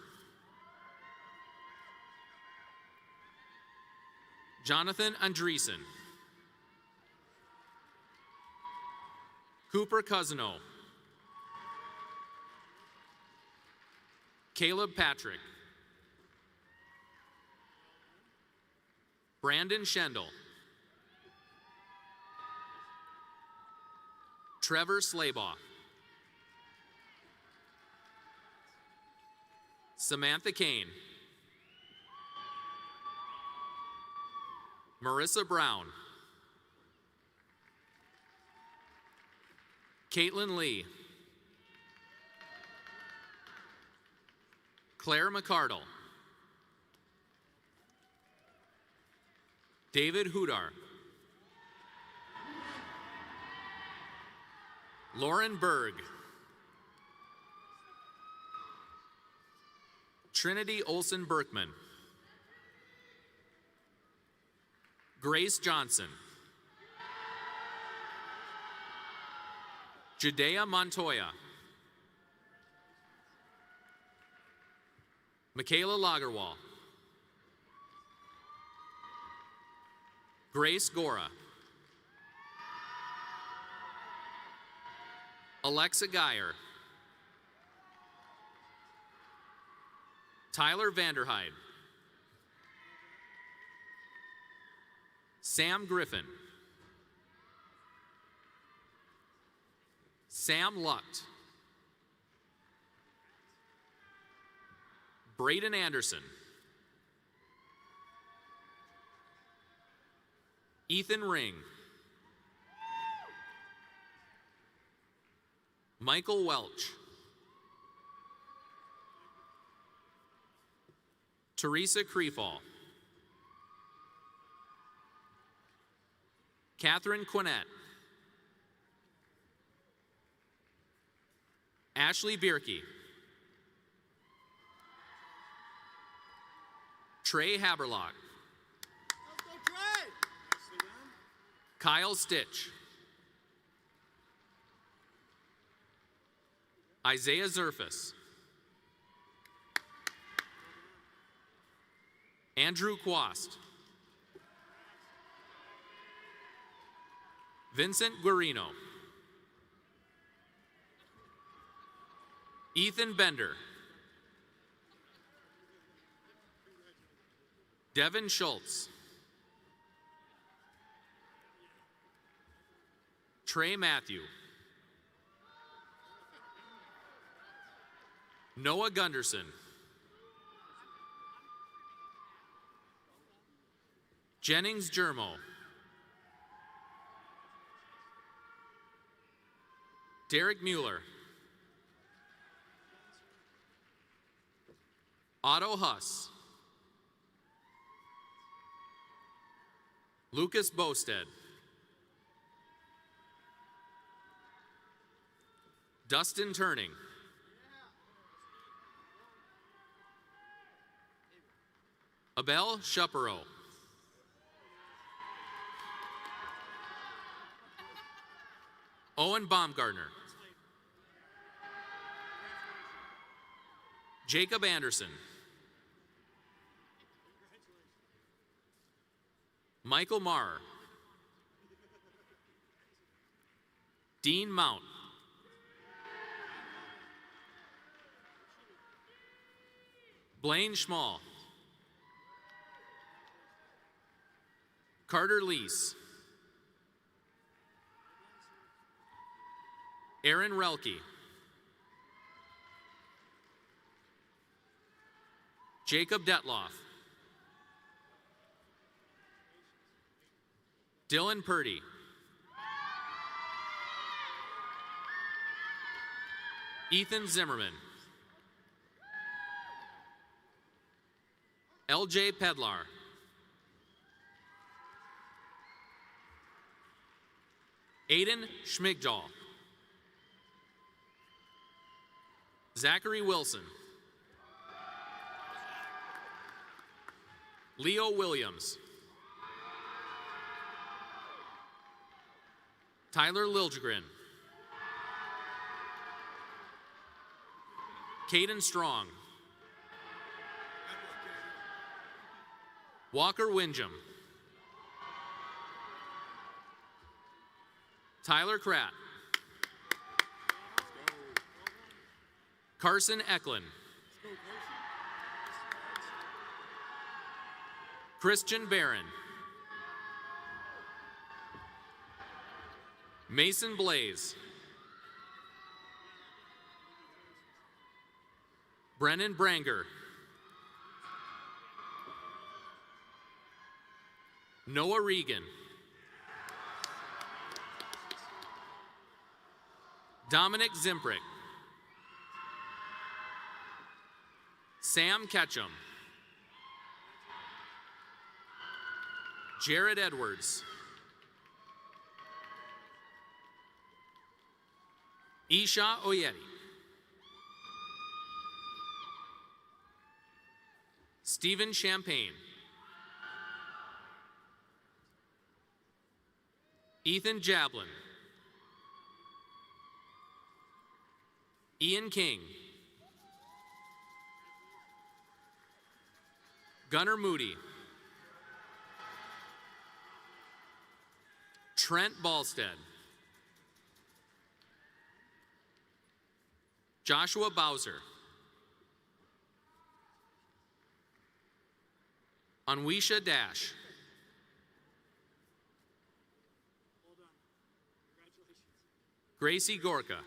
[SPEAKER 3] Jonathan Andreessen. Cooper Cousino. Caleb Patrick. Brandon Schendel. Trevor Slabaugh. Samantha Kane. Marissa Brown. Caitlin Lee. Claire McCardle. David Hudar. Lauren Berg. Trinity Olson Berkman. Grace Johnson. Judea Montoya. Michaela Lagerwall. Grace Gora. Alexa Geyer. Tyler Vanderhyde. Sam Griffin. Sam Lucht. Braden Anderson. Ethan Ring. Michael Welch. Teresa Creefall. Catherine Quinnett. Ashley Bierke. Trey Haberlock. Kyle Stitch. Isaiah Zerfus. Andrew Quast. Vincent Guarino. Ethan Bender. Devin Schultz. Trey Matthew. Noah Gunderson. Jennings Germo. Derek Mueller. Otto Huss. Lucas Bosted. Dustin Turning. Abel Chaparro. Owen Baumgartner. Jacob Anderson. Michael Marr. Dean Mount. Blaine Schmall. Carter Lease. Aaron Relke. Jacob Detloff. Dylan Purdy. Ethan Zimmerman. LJ Pedlar. Aiden Schmigdahl. Zachary Wilson. Leo Williams. Tyler Liljegren. Caden Strong. Walker Windjam. Tyler Kratt. Carson Eklund. Christian Barron. Mason Blaze. Brennan Branger. Noah Regan. Dominic Zimprick. Sam Ketchum. Jared Edwards. Isha Oyeti. Stephen Champagne. Ethan Jablin. Ian King. Gunnar Moody. Trent Balstead. Joshua Bowser. Anwisha Dash. Gracie Gorka.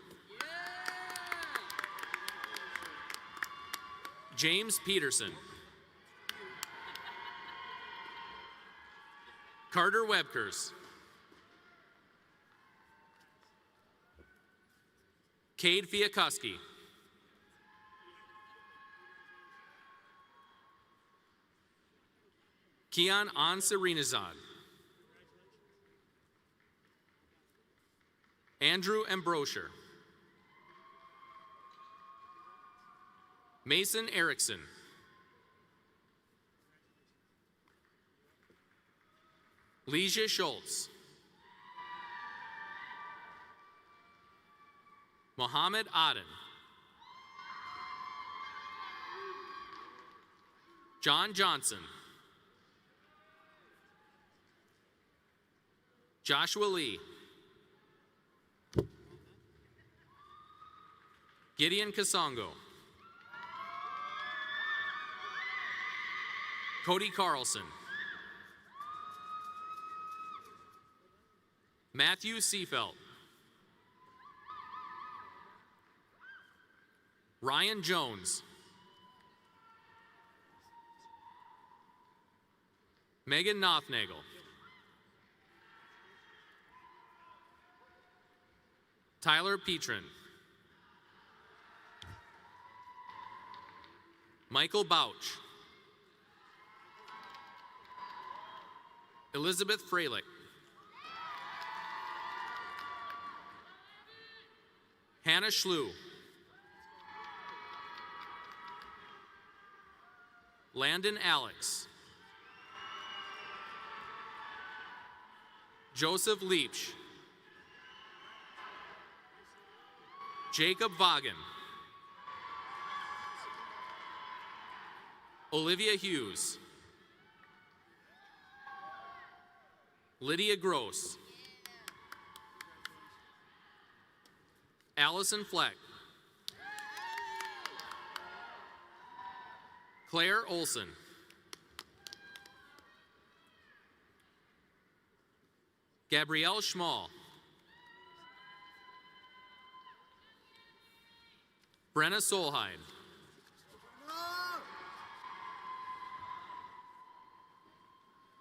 [SPEAKER 3] James Peterson. Carter Webkers. Cade Fiakuski. Keon Anserinazad. Andrew Ambrosier. Mason Erickson. Leisha Schultz. Mohammed Aden. John Johnson. Joshua Lee. Gideon Kasongo. Cody Carlson. Matthew Seafelt. Ryan Jones. Megan Nothnagel. Tyler Petrin. Michael Bouch. Elizabeth Freilich. Hannah Schlew. Landon Alex. Joseph Leach. Jacob Vaughan. Olivia Hughes. Lydia Gross. Allison Fleck. Claire Olson. Gabrielle Schmall. Brenna Solheim.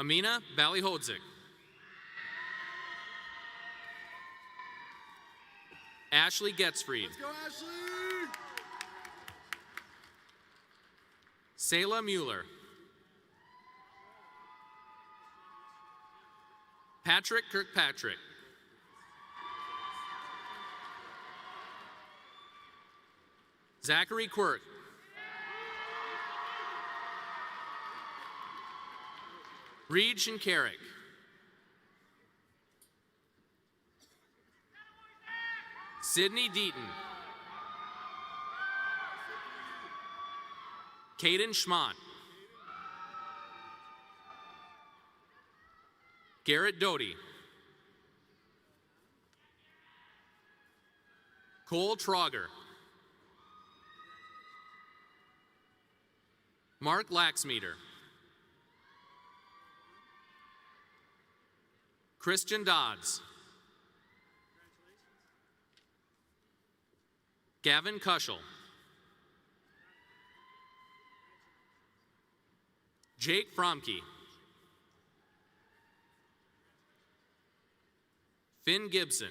[SPEAKER 3] Amina Ballyhodzik. Ashley Getzfried.
[SPEAKER 6] Let's go, Ashley!
[SPEAKER 3] Sayla Mueller. Patrick Kirkpatrick. Zachary Quirk. Reed Shinkarik. Sydney Deaton. Caden Schmont. Garrett Doty. Cole Trauger. Mark Laxmeter. Christian Dodds. Gavin Kushel. Jake Fromke. Finn Gibson.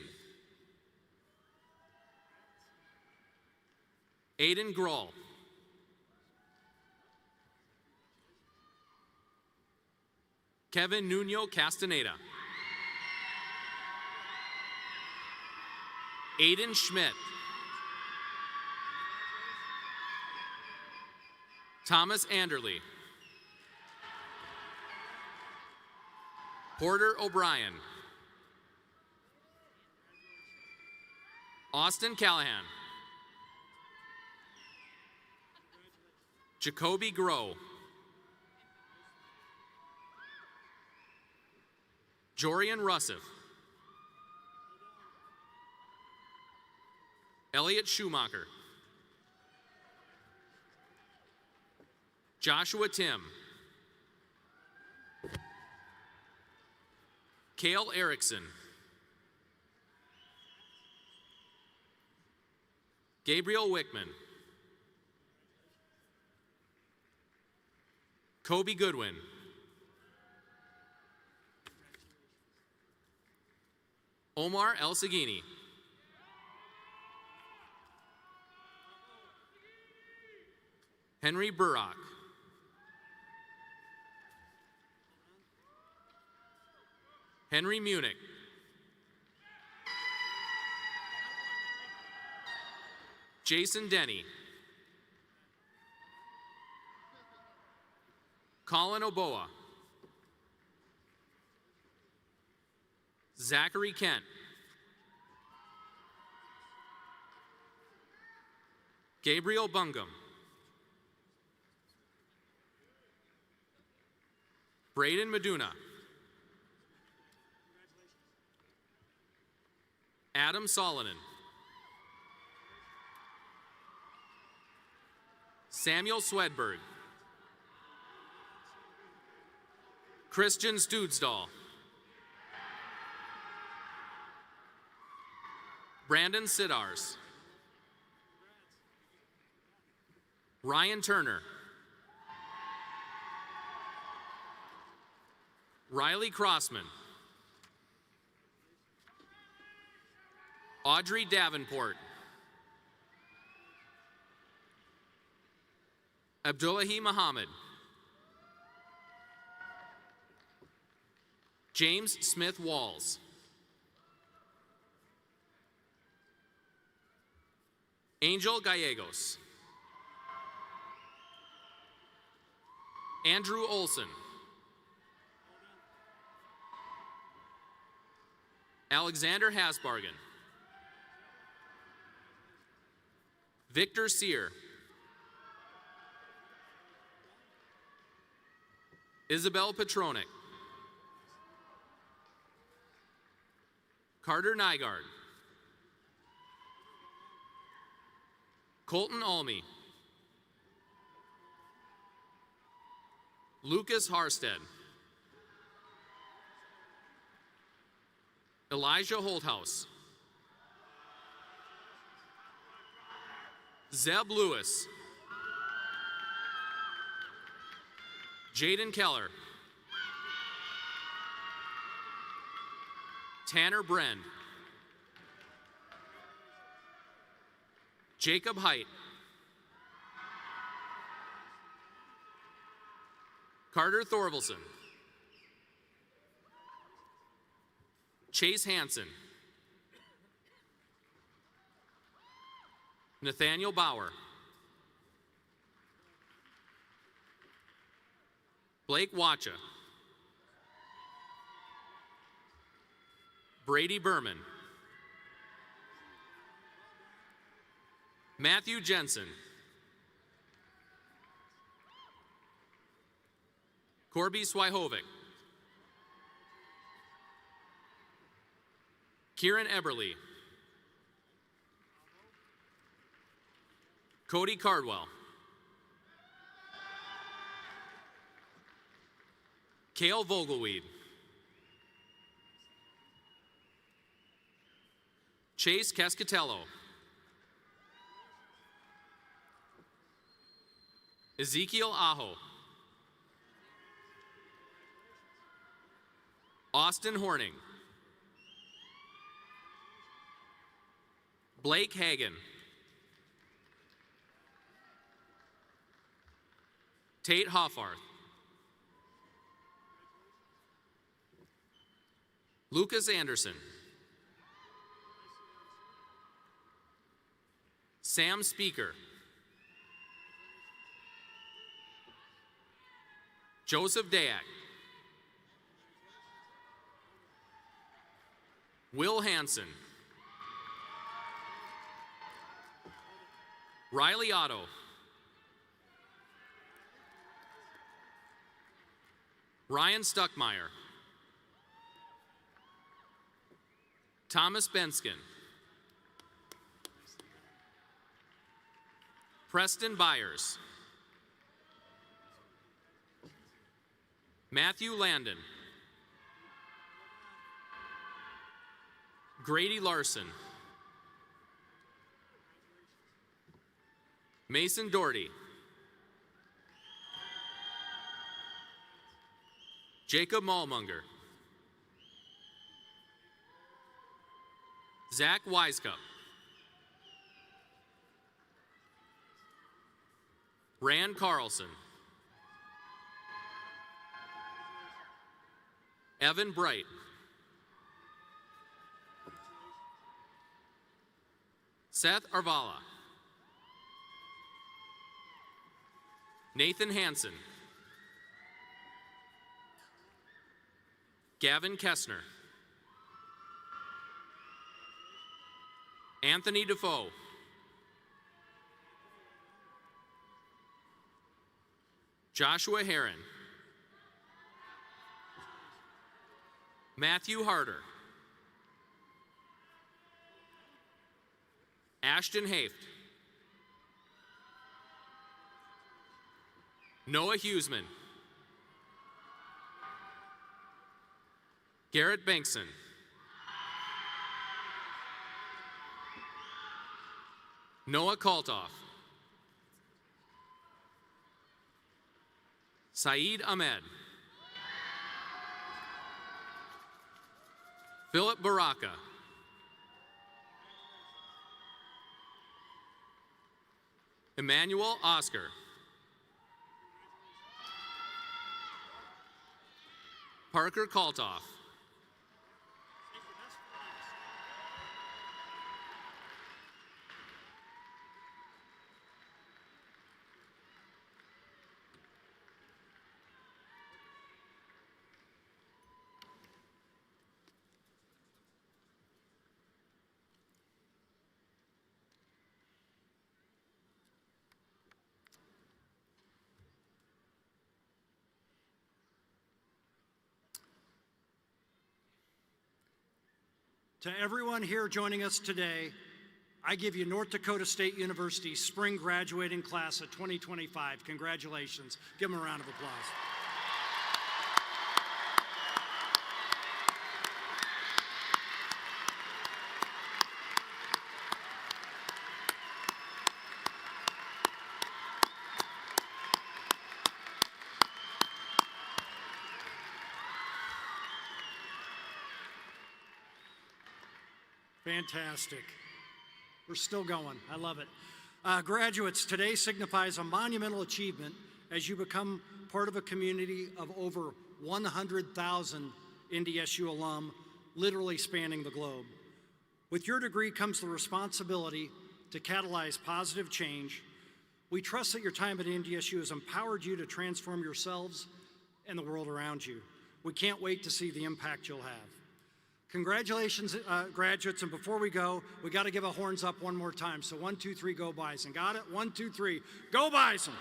[SPEAKER 3] Aiden Grohl. Kevin Nuno Castaneda. Aiden Schmidt. Thomas Anderley. Porter O'Brien. Austin Callahan. Jacoby Groh. Jorian Russif. Elliot Schumacher. Joshua Tim. Cale Erickson. Gabriel Wickman. Kobe Goodwin. Omar El Sagini. Henry Burrock. Henry Munich. Jason Denny. Colin Oboa. Zachary Kent. Gabriel Bungum. Braden Meduna. Adam Solonen. Samuel Swedberg. Christian Studsdahl. Brandon Sidars. Ryan Turner. Riley Crossman. Audrey Davenport. Abdullahi Muhammad. James Smith Walls. Angel Gallegos. Andrew Olson. Alexander Hasbargen. Victor Sear. Isabel Petronic. Carter Nygaard. Colton Almy. Lucas Harstead. Elijah Holthouse. Zeb Lewis. Jaden Keller. Tanner Bren. Jacob Height. Carter Thorvalson. Chase Hansen. Nathaniel Bauer. Blake Watcha. Brady Berman. Matthew Jensen. Corby Swyhovic. Kieran Eberly. Cody Cardwell. Kale Vogelweed. Chase Cascatello. Ezekiel Aho. Austin Horning. Blake Hagan. Tate Hoffarth. Lucas Anderson. Sam Speaker. Joseph Dayak. Will Hansen. Riley Otto. Ryan Stuckmeyer. Thomas Benskin. Preston Byers. Matthew Landon. Grady Larson. Mason Doherty. Jacob Malmunger. Zach Wisecup. Rand Carlson. Evan Bright. Seth Arvala. Nathan Hansen. Gavin Kessner. Anthony Defoe. Joshua Heron. Matthew Harder. Ashton Haft. Noah Huseman. Garrett Bankson. Noah Kaltoff. Saeed Ahmed. Philip Baraka. Emmanuel Oscar. Parker Kaltoff.
[SPEAKER 4] To everyone here joining us today, I give you North Dakota State University's spring graduating class of 2025. Congratulations. Give them a round of applause. Fantastic. We're still going. I love it. Graduates, today signifies a monumental achievement as you become part of a community of over 100,000 NDSU alum, literally spanning the globe. With your degree comes the responsibility to catalyze positive change. We trust that your time at NDSU has empowered you to transform yourselves and the world around you. We can't wait to see the impact you'll have. Congratulations, graduates, and before we go, we got to give a horns up one more time. So 1, 2, 3, go Bison. Got it? 1, 2, 3, go Bison!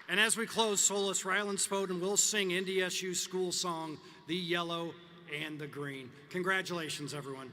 [SPEAKER 4] And as we close, soloist Rylan Spoden will sing NDSU's school song, The Yellow and the Green. Congratulations, everyone.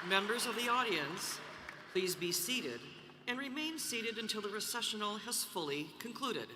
[SPEAKER 2] Members of the audience, please be seated and remain seated until the recessional has fully concluded.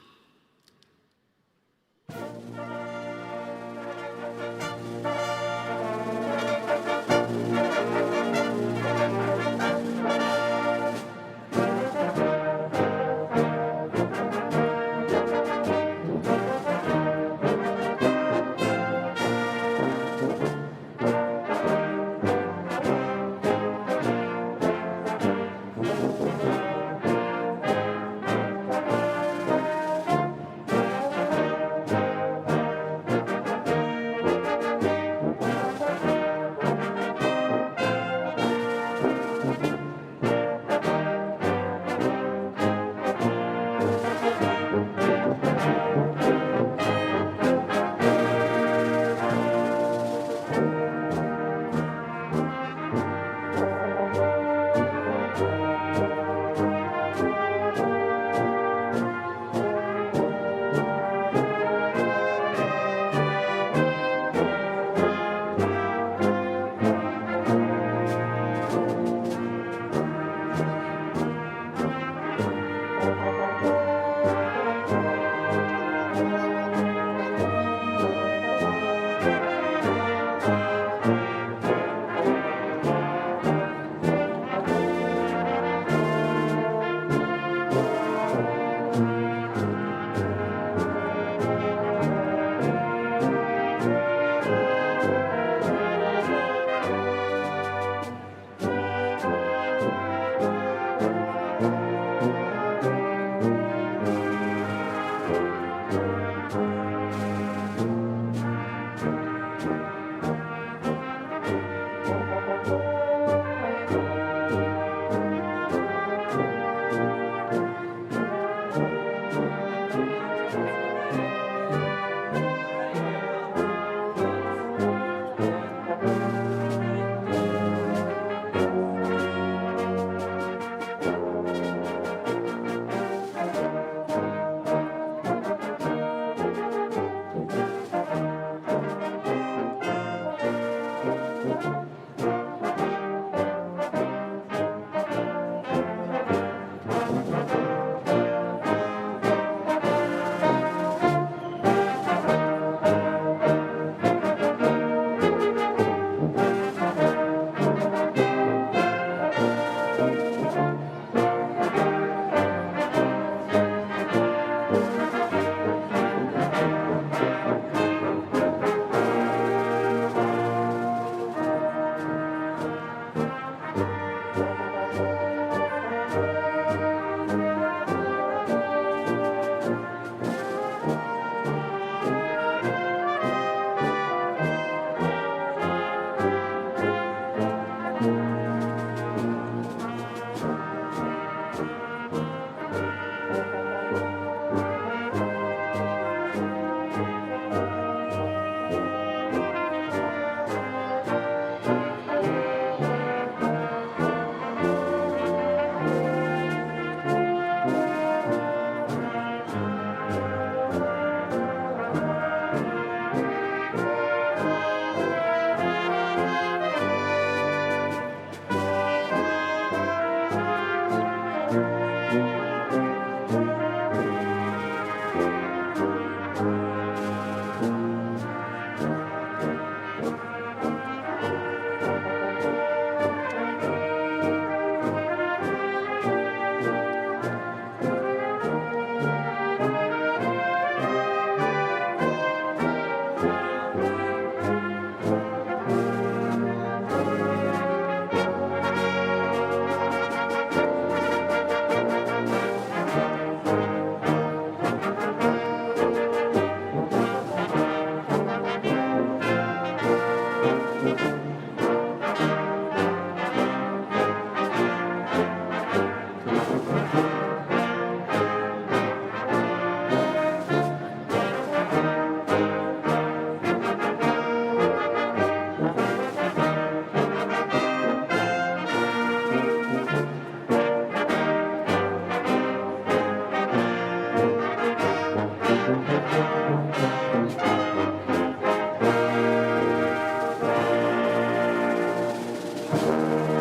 [SPEAKER 12] Thank you.